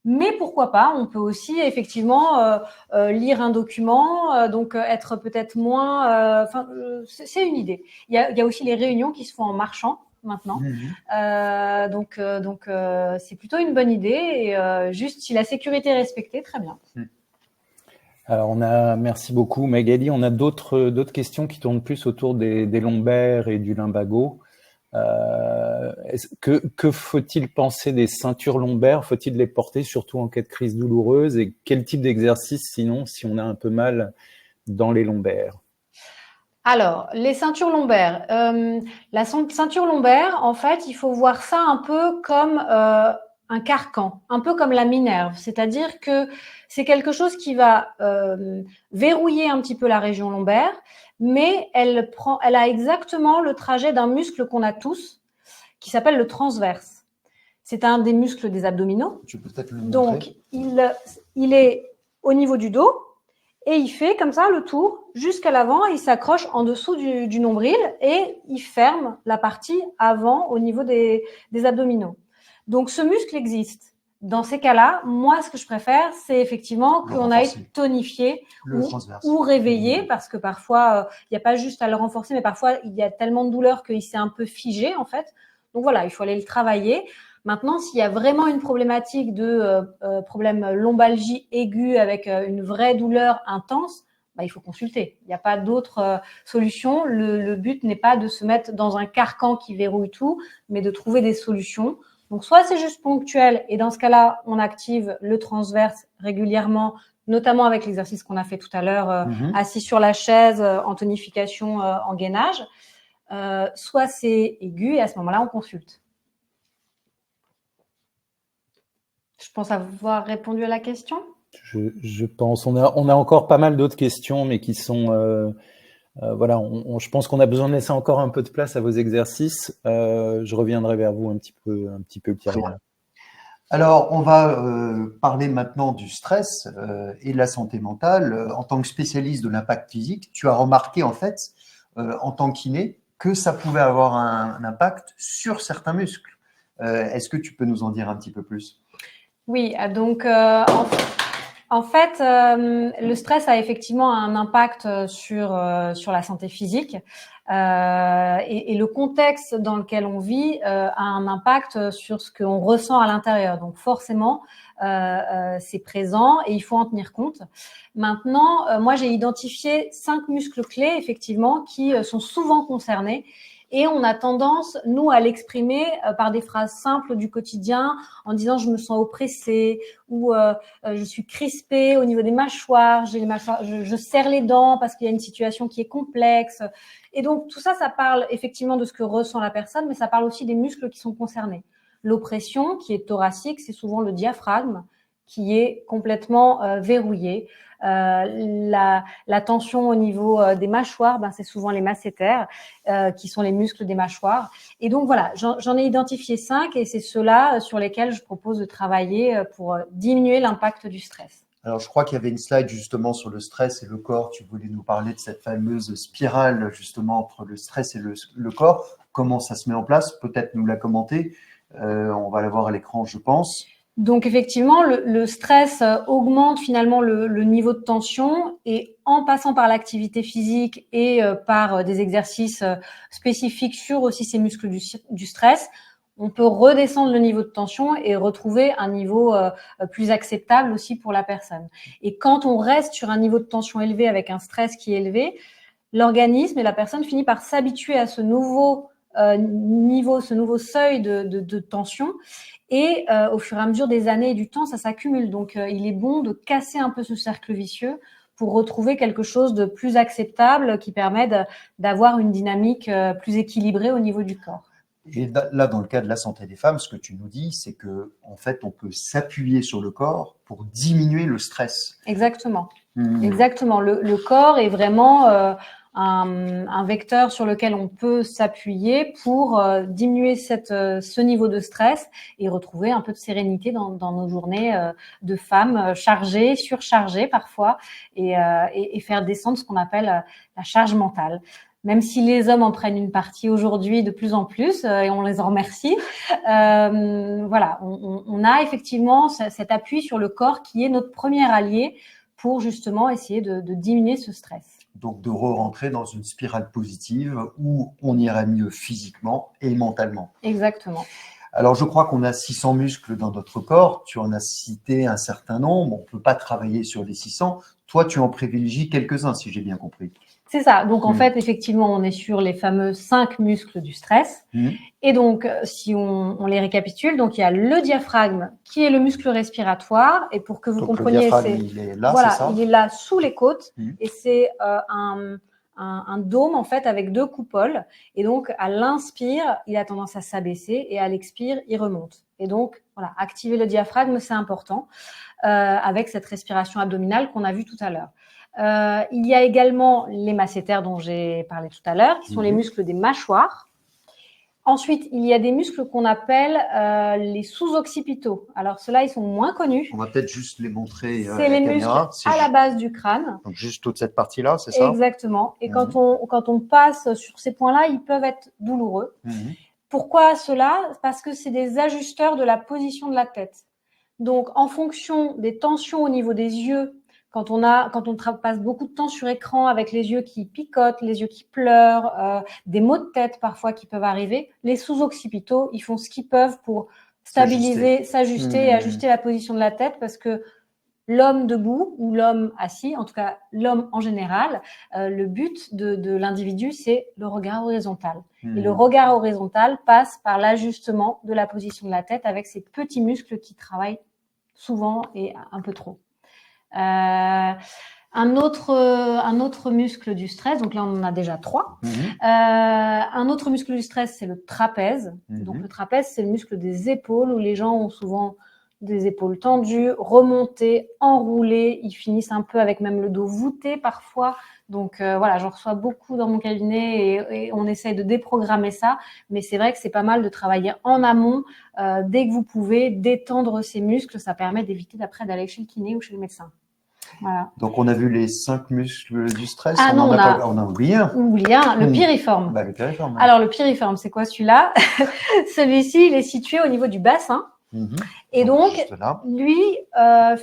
Mais pourquoi pas, on peut aussi effectivement lire un document, donc être peut-être moins… c'est une idée. Il y a aussi les réunions qui se font en marchant maintenant. Donc c'est plutôt une bonne idée. Et juste si la sécurité est respectée, très bien. Alors merci beaucoup Magali. On a d'autres questions qui tournent plus autour des lombaires et du lumbago. Que faut-il penser des ceintures lombaires ? Faut-il les porter surtout en cas de crise douloureuse ? Et quel type d'exercice sinon si on a un peu mal dans les lombaires ? Alors, les ceintures lombaires. La ceinture lombaire, en fait, il faut voir ça un peu comme un carcan, un peu comme la minerve. C'est-à-dire que c'est quelque chose qui va verrouiller un petit peu la région lombaire, mais elle a exactement le trajet d'un muscle qu'on a tous, qui s'appelle le transverse. C'est un des muscles des abdominaux. Tu peux peut-être le montrer. Donc, il est au niveau du dos et il fait comme ça le tour jusqu'à l'avant. Il s'accroche en dessous du nombril et il ferme la partie avant au niveau des abdominaux. Donc, ce muscle existe. Dans ces cas-là, moi, ce que je préfère, c'est effectivement qu'on aille tonifier ou réveiller, parce que parfois, il n'y a pas juste à le renforcer, mais parfois, il y a tellement de douleur qu'il s'est un peu figé, en fait. Donc voilà, il faut aller le travailler. Maintenant, s'il y a vraiment une problématique de problème lombalgie aiguë avec une vraie douleur intense, il faut consulter. Il n'y a pas d'autre solution. Le but n'est pas de se mettre dans un carcan qui verrouille tout, mais de trouver des solutions. Donc, soit c'est juste ponctuel et dans ce cas-là, on active le transverse régulièrement, notamment avec l'exercice qu'on a fait tout à l'heure, assis sur la chaise, en tonification, en gainage. Soit c'est aigu et à ce moment-là, on consulte. Je pense avoir répondu à la question. Je pense. On a encore pas mal d'autres questions, mais qui sont... voilà, je pense qu'on a besoin de laisser encore un peu de place à vos exercices. Je reviendrai vers vous un petit peu plus tard. Alors, on va parler maintenant du stress et de la santé mentale. En tant que spécialiste de l'impact physique, tu as remarqué en fait, en tant qu'kiné, que ça pouvait avoir un impact sur certains muscles. Est-ce que tu peux nous en dire un petit peu plus ? Oui, donc en fait, le stress a effectivement un impact sur la santé physique et le contexte dans lequel on vit a un impact sur ce qu'on ressent à l'intérieur. Donc forcément, c'est présent et il faut en tenir compte. Maintenant, moi, j'ai identifié 5 muscles clés, effectivement, qui sont souvent concernés. Et on a tendance, nous, à l'exprimer par des phrases simples du quotidien en disant « je me sens oppressée » ou je suis crispée au niveau des mâchoires, je serre les dents parce qu'il y a une situation qui est complexe ». Et donc, tout ça, ça parle effectivement de ce que ressent la personne, mais ça parle aussi des muscles qui sont concernés. L'oppression, qui est thoracique, c'est souvent le diaphragme qui est complètement verrouillé. La tension au niveau des mâchoires, c'est souvent les masséters qui sont les muscles des mâchoires. Et donc voilà, j'en ai identifié 5 et c'est ceux-là sur lesquels je propose de travailler pour diminuer l'impact du stress. Alors, je crois qu'il y avait une slide justement sur le stress et le corps. Tu voulais nous parler de cette fameuse spirale justement entre le stress et le corps. Comment ça se met en place? Peut-être nous la commenter. On va la voir à l'écran, je pense. Donc effectivement, le stress augmente finalement le niveau de tension et en passant par l'activité physique et par des exercices spécifiques sur aussi ces muscles du stress, on peut redescendre le niveau de tension et retrouver un niveau plus acceptable aussi pour la personne. Et quand on reste sur un niveau de tension élevé avec un stress qui est élevé, l'organisme et la personne finit par s'habituer à ce nouveau niveau, ce nouveau seuil de tension. Et au fur et à mesure des années et du temps, ça s'accumule. Donc, il est bon de casser un peu ce cercle vicieux pour retrouver quelque chose de plus acceptable qui permet d'avoir une dynamique plus équilibrée au niveau du corps. Et là, dans le cas de la santé des femmes, ce que tu nous dis, c'est que en fait, on peut s'appuyer sur le corps pour diminuer le stress. Exactement. Exactement. Le corps est vraiment un vecteur sur lequel on peut s'appuyer pour diminuer ce niveau de stress et retrouver un peu de sérénité dans nos journées de femmes chargées, surchargées parfois, et faire descendre ce qu'on appelle la charge mentale. Même si les hommes en prennent une partie aujourd'hui de plus en plus, et on les en remercie, voilà, on a effectivement cet appui sur le corps qui est notre premier allié pour justement essayer de diminuer ce stress. Donc de re-rentrer dans une spirale positive où on irait mieux physiquement et mentalement. Exactement. Alors je crois qu'on a 600 muscles dans notre corps, tu en as cité un certain nombre, on ne peut pas travailler sur les 600, toi tu en privilégies quelques-uns si j'ai bien compris. C'est ça. Donc, en fait, effectivement, on est sur les fameux 5 muscles du stress. Et donc, si on les récapitule, donc il y a le diaphragme qui est le muscle respiratoire. Et pour que vous compreniez, il est là, voilà, c'est ça ? Il est là sous les côtes et c'est un dôme en fait avec 2 coupoles. Et donc, à l'inspire, il a tendance à s'abaisser et à l'expire, il remonte. Et donc, voilà, activer le diaphragme, c'est important avec cette respiration abdominale qu'on a vue tout à l'heure. Il y a également les masséters dont j'ai parlé tout à l'heure, qui sont les muscles des mâchoires. Ensuite, il y a des muscles qu'on appelle les sous-occipitaux. Alors, ceux-là, ils sont moins connus. On va peut-être juste les montrer à C'est la les caméra. muscles à la base du crâne. Donc, juste toute cette partie-là, c'est ça? Exactement. Et Mhm. quand on passe sur ces points-là, ils peuvent être douloureux. Mhm. Pourquoi cela? Parce que c'est des ajusteurs de la position de la tête. Donc, en fonction des tensions au niveau des yeux, quand on passe beaucoup de temps sur écran avec les yeux qui picotent, les yeux qui pleurent, des maux de tête parfois qui peuvent arriver, les sous-occipitaux, ils font ce qu'ils peuvent pour stabiliser, s'ajuster et ajuster la position de la tête, parce que l'homme debout ou l'homme assis, en tout cas l'homme en général, le but de l'individu, c'est le regard horizontal. Et le regard horizontal passe par l'ajustement de la position de la tête avec ces petits muscles qui travaillent souvent et un peu trop. Un autre muscle du stress, donc là on en a déjà 3. Un autre muscle du stress, c'est le trapèze. Donc le trapèze, c'est le muscle des épaules, où les gens ont souvent des épaules tendues, remontées, enroulées. Ils finissent un peu avec même le dos voûté parfois. Donc voilà, j'en reçois beaucoup dans mon cabinet et on essaye de déprogrammer ça. Mais c'est vrai que c'est pas mal de travailler en amont dès que vous pouvez, détendre ces muscles. Ça permet d'éviter d'après d'aller chez le kiné ou chez le médecin. Voilà. Donc, on a vu les 5 muscles du stress. Ah non, on a oublié un. Oublié un, le piriforme. Bah, le piriforme. Alors, le piriforme, c'est quoi celui-là? Celui-ci, il est situé au niveau du bassin. Et donc lui,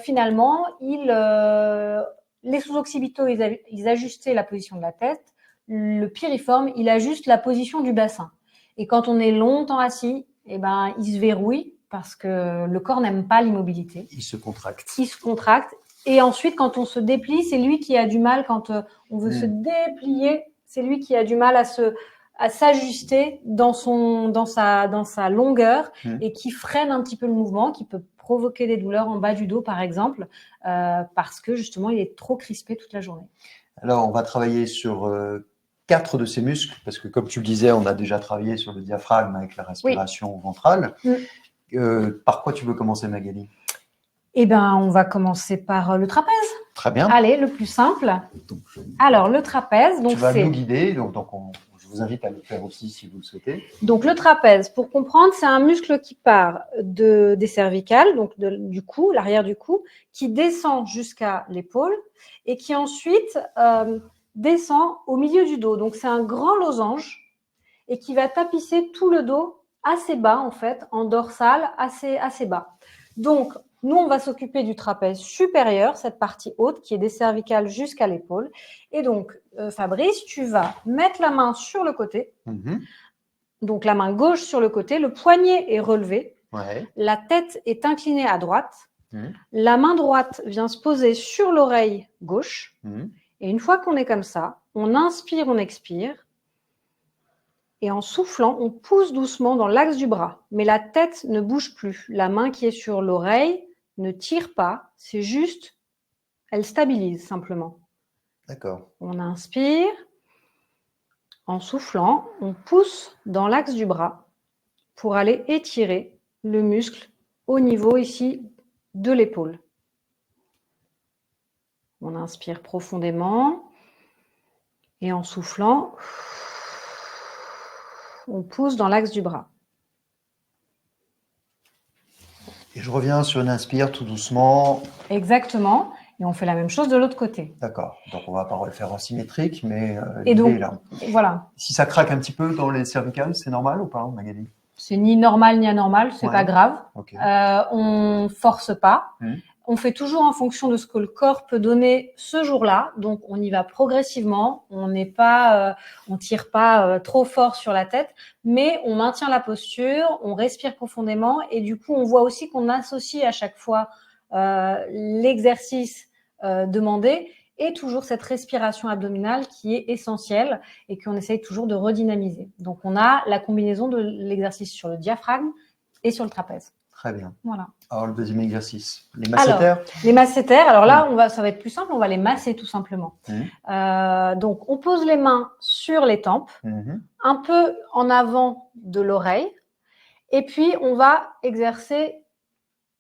finalement, les sous-occipitaux, ils ajustaient la position de la tête. Le piriforme, il ajuste la position du bassin. Et quand on est longtemps assis, eh ben, il se verrouille parce que le corps n'aime pas l'immobilité. Il se contracte. Et ensuite, quand on se déplie, c'est lui qui a du mal, quand on veut se déplier, c'est lui qui a du mal à s'ajuster dans sa longueur et qui freine un petit peu le mouvement, qui peut provoquer des douleurs en bas du dos, par exemple, parce que justement, il est trop crispé toute la journée. Alors, on va travailler sur 4 de ces muscles, parce que comme tu le disais, on a déjà travaillé sur le diaphragme avec la respiration ventrale. Par quoi tu veux commencer, Magali? Eh bien, on va commencer par le trapèze. Très bien. Allez, le plus simple. Alors, le trapèze. Donc, tu vas nous guider, donc je vous invite à le faire aussi si vous le souhaitez. Donc, le trapèze, pour comprendre, c'est un muscle qui part des cervicales, donc du cou, l'arrière du cou, qui descend jusqu'à l'épaule et qui ensuite descend au milieu du dos. Donc, c'est un grand losange et qui va tapisser tout le dos assez bas, en fait, en dorsale, assez bas. Donc, nous, on va s'occuper du trapèze supérieur, cette partie haute qui est des cervicales jusqu'à l'épaule. Et donc, Fabrice, tu vas mettre la main sur le côté. Donc, la main gauche sur le côté. Le poignet est relevé. La tête est inclinée à droite. La main droite vient se poser sur l'oreille gauche. Et une fois qu'on est comme ça, on inspire, on expire. Et en soufflant, on pousse doucement dans l'axe du bras. Mais la tête ne bouge plus. La main qui est sur l'oreille ne tire pas, c'est juste, elle stabilise simplement. D'accord. On inspire, en soufflant, on pousse dans l'axe du bras pour aller étirer le muscle au niveau ici de l'épaule. On inspire profondément et en soufflant, on pousse dans l'axe du bras. Et je reviens sur une inspire tout doucement. Exactement. Et on fait la même chose de l'autre côté. D'accord. Donc, on ne va pas le faire en symétrique, mais et donc, là. Voilà. Si ça craque un petit peu dans les cervicales, c'est normal ou pas, Magali? C'est ni normal ni anormal, c'est pas grave. Okay. On force pas. On fait toujours en fonction de ce que le corps peut donner ce jour-là. Donc, on y va progressivement. On tire pas trop fort sur la tête, mais on maintient la posture, on respire profondément et du coup, on voit aussi qu'on associe à chaque fois l'exercice demandé et toujours cette respiration abdominale qui est essentielle et qu'on essaye toujours de redynamiser. Donc, on a la combinaison de l'exercice sur le diaphragme et sur le trapèze. Très bien. Voilà. Alors, le deuxième exercice, les masséters. Les masséters, alors là, ça va être plus simple, on va les masser tout simplement. Donc, on pose les mains sur les tempes, un peu en avant de l'oreille, et puis on va exercer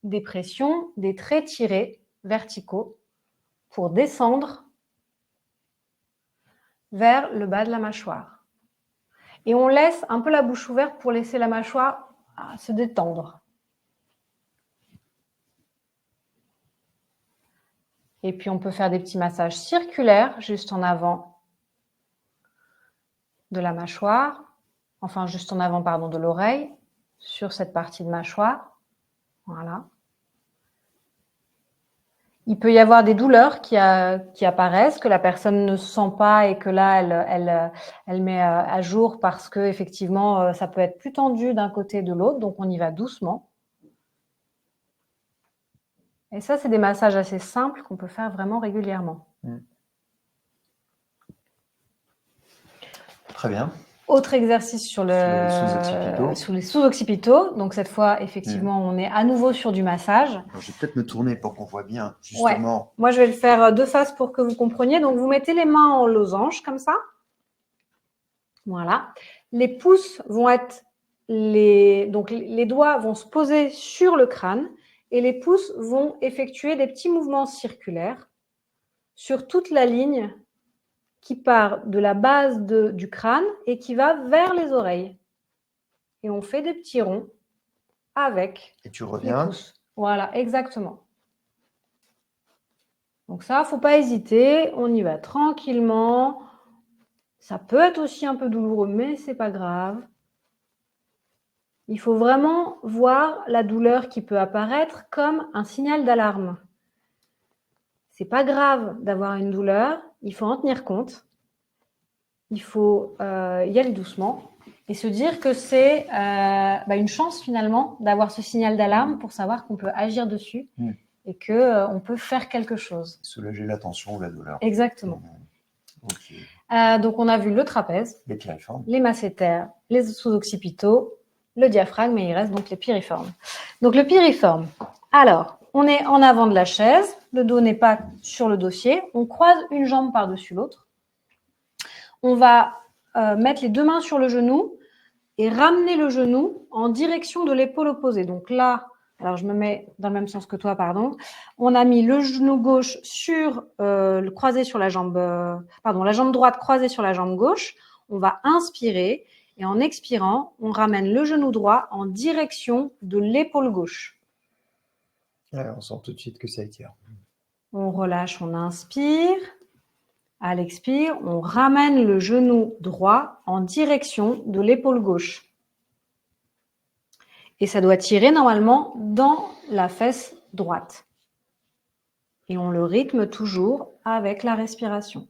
des pressions, des traits tirés verticaux pour descendre vers le bas de la mâchoire. Et on laisse un peu la bouche ouverte pour laisser la mâchoire se détendre. Et puis, on peut faire des petits massages circulaires juste en avant de la mâchoire, enfin juste en avant, pardon, de l'oreille, sur cette partie de mâchoire. Voilà. Il peut y avoir des douleurs qui apparaissent, que la personne ne sent pas et que là, elle met à jour parce que effectivement, ça peut être plus tendu d'un côté et de l'autre. Donc, on y va doucement. Et ça, c'est des massages assez simples qu'on peut faire vraiment régulièrement. Très bien. Autre exercice sur les sous-occipitaux. Donc, cette fois, effectivement, on est à nouveau sur du massage. Alors, je vais peut-être me tourner pour qu'on voit bien, justement. Ouais. Moi, je vais le faire de face pour que vous compreniez. Donc, vous mettez les mains en losange, comme ça. Voilà. Les pouces vont être donc, les doigts vont se poser sur le crâne et les pouces vont effectuer des petits mouvements circulaires sur toute la ligne qui part de la base du crâne et qui va vers les oreilles. Et on fait des petits ronds avec et tu reviens. Les pouces. Voilà, exactement. Donc ça, il ne faut pas hésiter, on y va tranquillement. Ça peut être aussi un peu douloureux, mais ce n'est pas grave. Il faut vraiment voir la douleur qui peut apparaître comme un signal d'alarme. Ce n'est pas grave d'avoir une douleur, il faut en tenir compte. Il faut y aller doucement et se dire que c'est une chance finalement d'avoir ce signal d'alarme pour savoir qu'on peut agir dessus et qu'on peut faire quelque chose. Soulager la tension ou la douleur. Exactement. Okay. Donc, on a vu le trapèze, les piriformes, les masséters, les sous-occipitaux, le diaphragme et il reste donc les piriformes. Donc, le piriforme, alors, on est en avant de la chaise, le dos n'est pas sur le dossier, on croise une jambe par-dessus l'autre. On va mettre les deux mains sur le genou et ramener le genou en direction de l'épaule opposée. Donc là, alors je me mets dans le même sens que toi, pardon. On a mis le genou gauche croisé sur la jambe, la jambe droite croisée sur la jambe gauche. On va inspirer et en expirant, on ramène le genou droit en direction de l'épaule gauche. Ouais, on sent tout de suite que ça étire. On relâche, on inspire. À l'expire, on ramène le genou droit en direction de l'épaule gauche. Et ça doit tirer normalement dans la fesse droite. Et on le rythme toujours avec la respiration.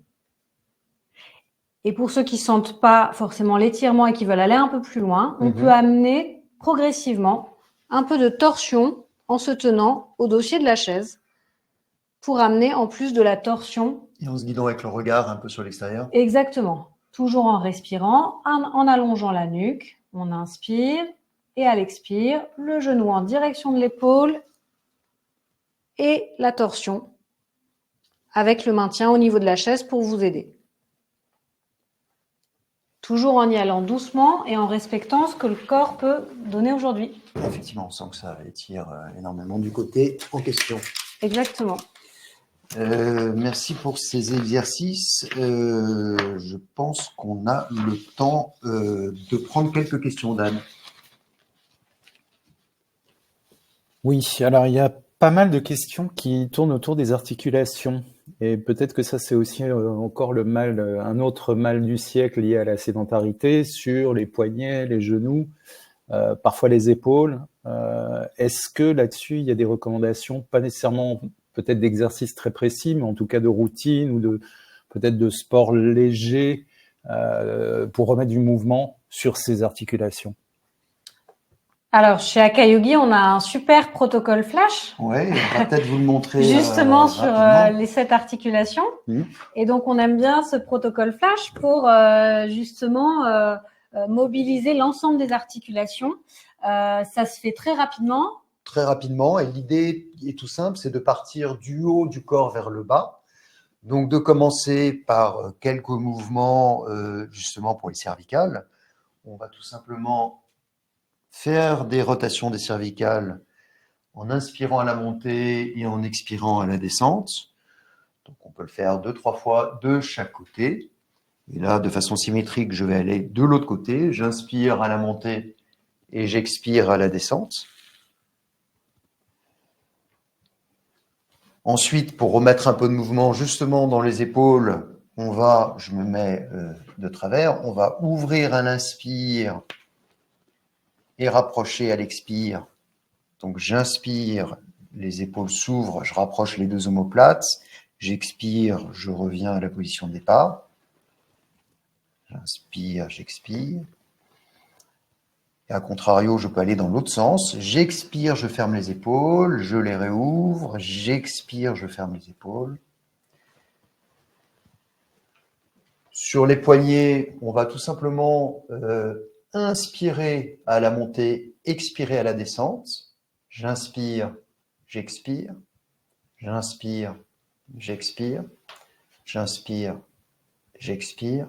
Et pour ceux qui ne sentent pas forcément l'étirement et qui veulent aller un peu plus loin, on peut amener progressivement un peu de torsion en se tenant au dossier de la chaise pour amener en plus de la torsion. Et en se guidant avec le regard un peu sur l'extérieur. Exactement. Toujours en respirant, en allongeant la nuque. On inspire et à l'expire, le genou en direction de l'épaule et la torsion avec le maintien au niveau de la chaise pour vous aider. Toujours en y allant doucement et en respectant ce que le corps peut donner aujourd'hui. Effectivement, on sent que ça étire énormément du côté en question. Exactement. Merci pour ces exercices. Je pense qu'on a le temps de prendre quelques questions, Dan. Oui, alors il y a pas mal de questions qui tournent autour des articulations. Et peut-être que ça, c'est aussi encore un autre mal du siècle lié à la sédentarité, sur les poignets, les genoux, parfois les épaules. Est-ce que là-dessus, il y a des recommandations, pas nécessairement peut-être d'exercices très précis, mais en tout cas de routine ou peut-être de sport léger pour remettre du mouvement sur ces articulations? Alors, chez Akayogi, on a un super protocole flash. Oui, on va peut-être vous le montrer. Justement sur les 7 articulations. Et donc, on aime bien ce protocole flash pour justement mobiliser l'ensemble des articulations. Ça se fait très rapidement. Très rapidement. Et l'idée est tout simple, c'est de partir du haut du corps vers le bas. Donc, de commencer par quelques mouvements justement pour les cervicales. On va tout simplement faire des rotations des cervicales en inspirant à la montée et en expirant à la descente. Donc, on peut le faire 2-3 fois de chaque côté. Et là, de façon symétrique, je vais aller de l'autre côté. J'inspire à la montée et j'expire à la descente. Ensuite, pour remettre un peu de mouvement justement dans les épaules, je me mets de travers, on va ouvrir à l'inspire et rapprocher à l'expire. Donc j'inspire, les épaules s'ouvrent, je rapproche les deux omoplates, j'expire, je reviens à la position de départ. J'inspire, j'expire. Et à contrario, je peux aller dans l'autre sens. J'expire, je ferme les épaules, je les réouvre. J'expire, je ferme les épaules. Sur les poignets, on va tout simplement inspirer à la montée, expirer à la descente. J'inspire, j'expire. J'inspire, j'expire. J'inspire, j'expire.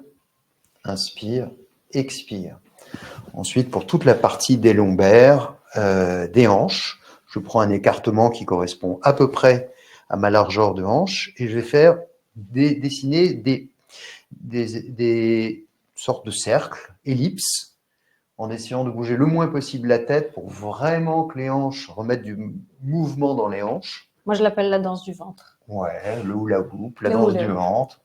Inspire, expire. Ensuite, pour toute la partie des lombaires, des hanches, je prends un écartement qui correspond à peu près à ma largeur de hanche et je vais faire dessiner des sortes de cercles, ellipses, en essayant de bouger le moins possible la tête pour vraiment que les hanches remettent du mouvement dans les hanches. Moi, je l'appelle la danse du ventre. Ouais, le hula hoop, la danse du ventre.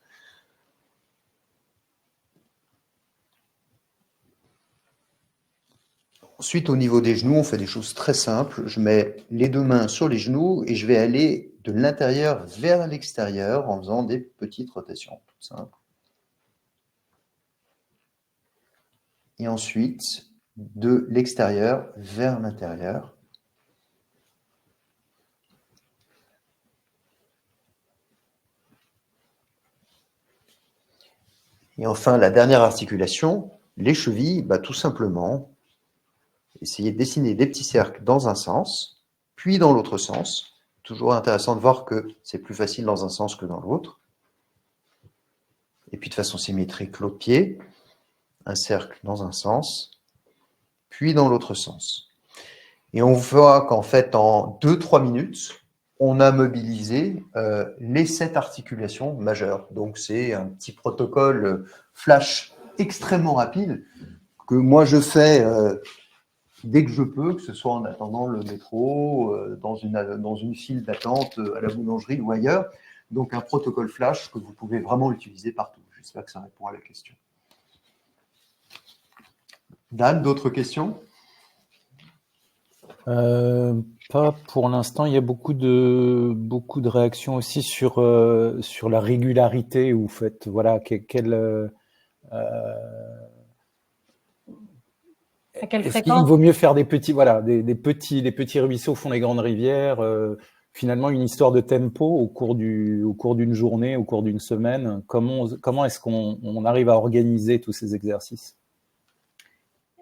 Ensuite, au niveau des genoux, on fait des choses très simples. Je mets les deux mains sur les genoux et je vais aller de l'intérieur vers l'extérieur en faisant des petites rotations, tout simple. Et ensuite, de l'extérieur vers l'intérieur. Et enfin, la dernière articulation, les chevilles, tout simplement, essayez de dessiner des petits cercles dans un sens, puis dans l'autre sens. Toujours intéressant de voir que c'est plus facile dans un sens que dans l'autre. Et puis de façon symétrique, l'autre pied, un cercle dans un sens, puis dans l'autre sens. Et on voit qu'en fait, en 2-3 minutes, on a mobilisé les 7 articulations majeures. Donc c'est un petit protocole flash extrêmement rapide que moi je fais dès que je peux, que ce soit en attendant le métro, dans une file d'attente à la boulangerie ou ailleurs. Donc un protocole flash que vous pouvez vraiment utiliser partout. J'espère que ça répond à la question. Dan, d'autres questions ? Pas pour l'instant. Il y a beaucoup de réactions aussi sur la régularité où vous faites, voilà, à quelle est-ce fréquence qu'il vaut mieux faire des petits ruisseaux font les grandes rivières, finalement une histoire de tempo au cours d'une journée, au cours d'une semaine. Comment est-ce qu'on arrive à organiser tous ces exercices?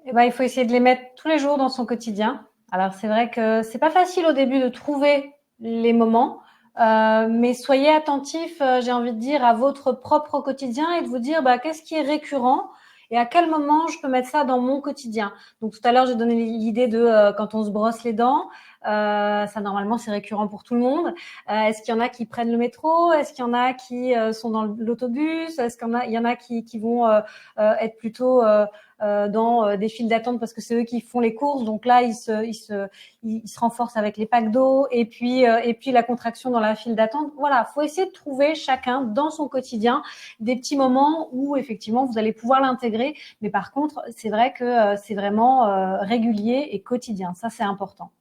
Il faut essayer de les mettre tous les jours dans son quotidien. Alors, c'est vrai que c'est pas facile au début de trouver les moments, mais soyez attentifs, j'ai envie de dire, à votre propre quotidien et de vous dire qu'est-ce qui est récurrent et à quel moment je peux mettre ça dans mon quotidien. Donc, tout à l'heure, j'ai donné l'idée de quand on se brosse les dents. Ça, normalement, c'est récurrent pour tout le monde. Est-ce qu'il y en a qui prennent le métro? Est-ce qu'il y en a qui sont dans l'autobus? Est-ce qu'il y en a qui vont être plutôt dans des files d'attente parce que c'est eux qui font les courses. Donc là, ils se renforcent avec les packs d'eau et puis la contraction dans la file d'attente. Voilà, faut essayer de trouver chacun dans son quotidien des petits moments où effectivement vous allez pouvoir l'intégrer. Mais par contre, c'est vrai que c'est vraiment régulier et quotidien. Ça, c'est important.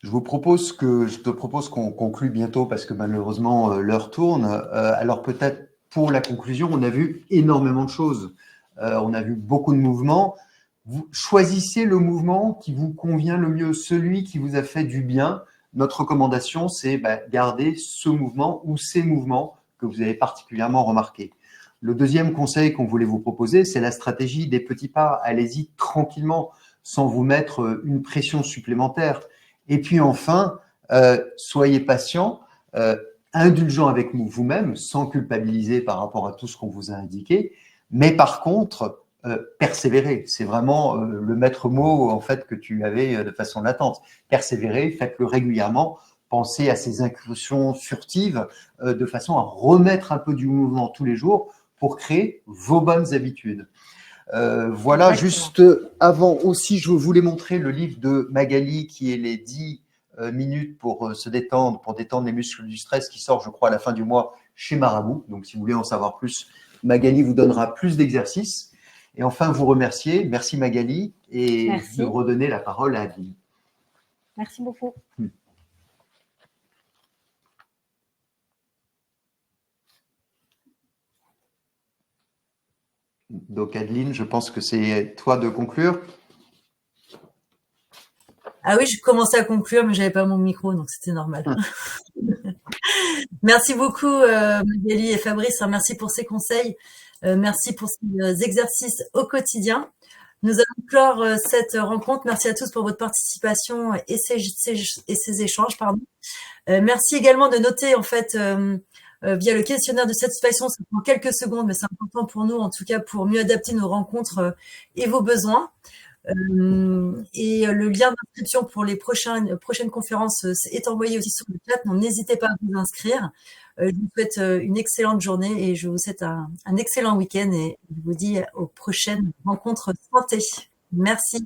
Je te propose qu'on conclue bientôt parce que malheureusement l'heure tourne. Alors peut-être pour la conclusion, on a vu énormément de choses. On a vu beaucoup de mouvements. Vous choisissez le mouvement qui vous convient le mieux, celui qui vous a fait du bien. Notre recommandation, c'est garder ce mouvement ou ces mouvements que vous avez particulièrement remarqués. Le deuxième conseil qu'on voulait vous proposer, c'est la stratégie des petits pas. Allez-y tranquillement, sans vous mettre une pression supplémentaire. Et puis enfin, soyez patient, indulgent avec vous-même, sans culpabiliser par rapport à tout ce qu'on vous a indiqué. Mais par contre, persévérez. C'est vraiment le maître mot en fait que tu avais de façon latente. Persévérez, faites-le régulièrement Pensez à ces incursions furtives de façon à remettre un peu du mouvement tous les jours pour créer vos bonnes habitudes. Voilà, Exactement. juste avant aussi, je voulais montrer le livre de Magali qui est les 10 minutes pour se détendre, pour détendre les muscles du stress, qui sort, je crois, à la fin du mois chez Marabout. Donc, si vous voulez en savoir plus, Magali vous donnera plus d'exercices. Et enfin, vous remercier. Merci Magali. Et Merci. de redonner la parole à Adeline. Merci beaucoup. Donc Adeline, je pense que c'est toi de conclure. Ah oui, je commençais à conclure, mais j'avais pas mon micro, donc c'était normal. Merci beaucoup Magali et Fabrice, merci pour ces conseils, merci pour ces exercices au quotidien. Nous allons clore cette rencontre. Merci à tous pour votre participation et ces échanges. Pardon. Merci également de noter en fait via le questionnaire de satisfaction, ça prend quelques secondes, mais c'est important pour nous, en tout cas pour mieux adapter nos rencontres et vos besoins. Et le lien d'inscription pour les prochaines conférences est envoyé aussi sur le chat. Donc n'hésitez pas à vous inscrire. Je vous souhaite une excellente journée et je vous souhaite un excellent week-end et je vous dis aux prochaines rencontres santé. Merci.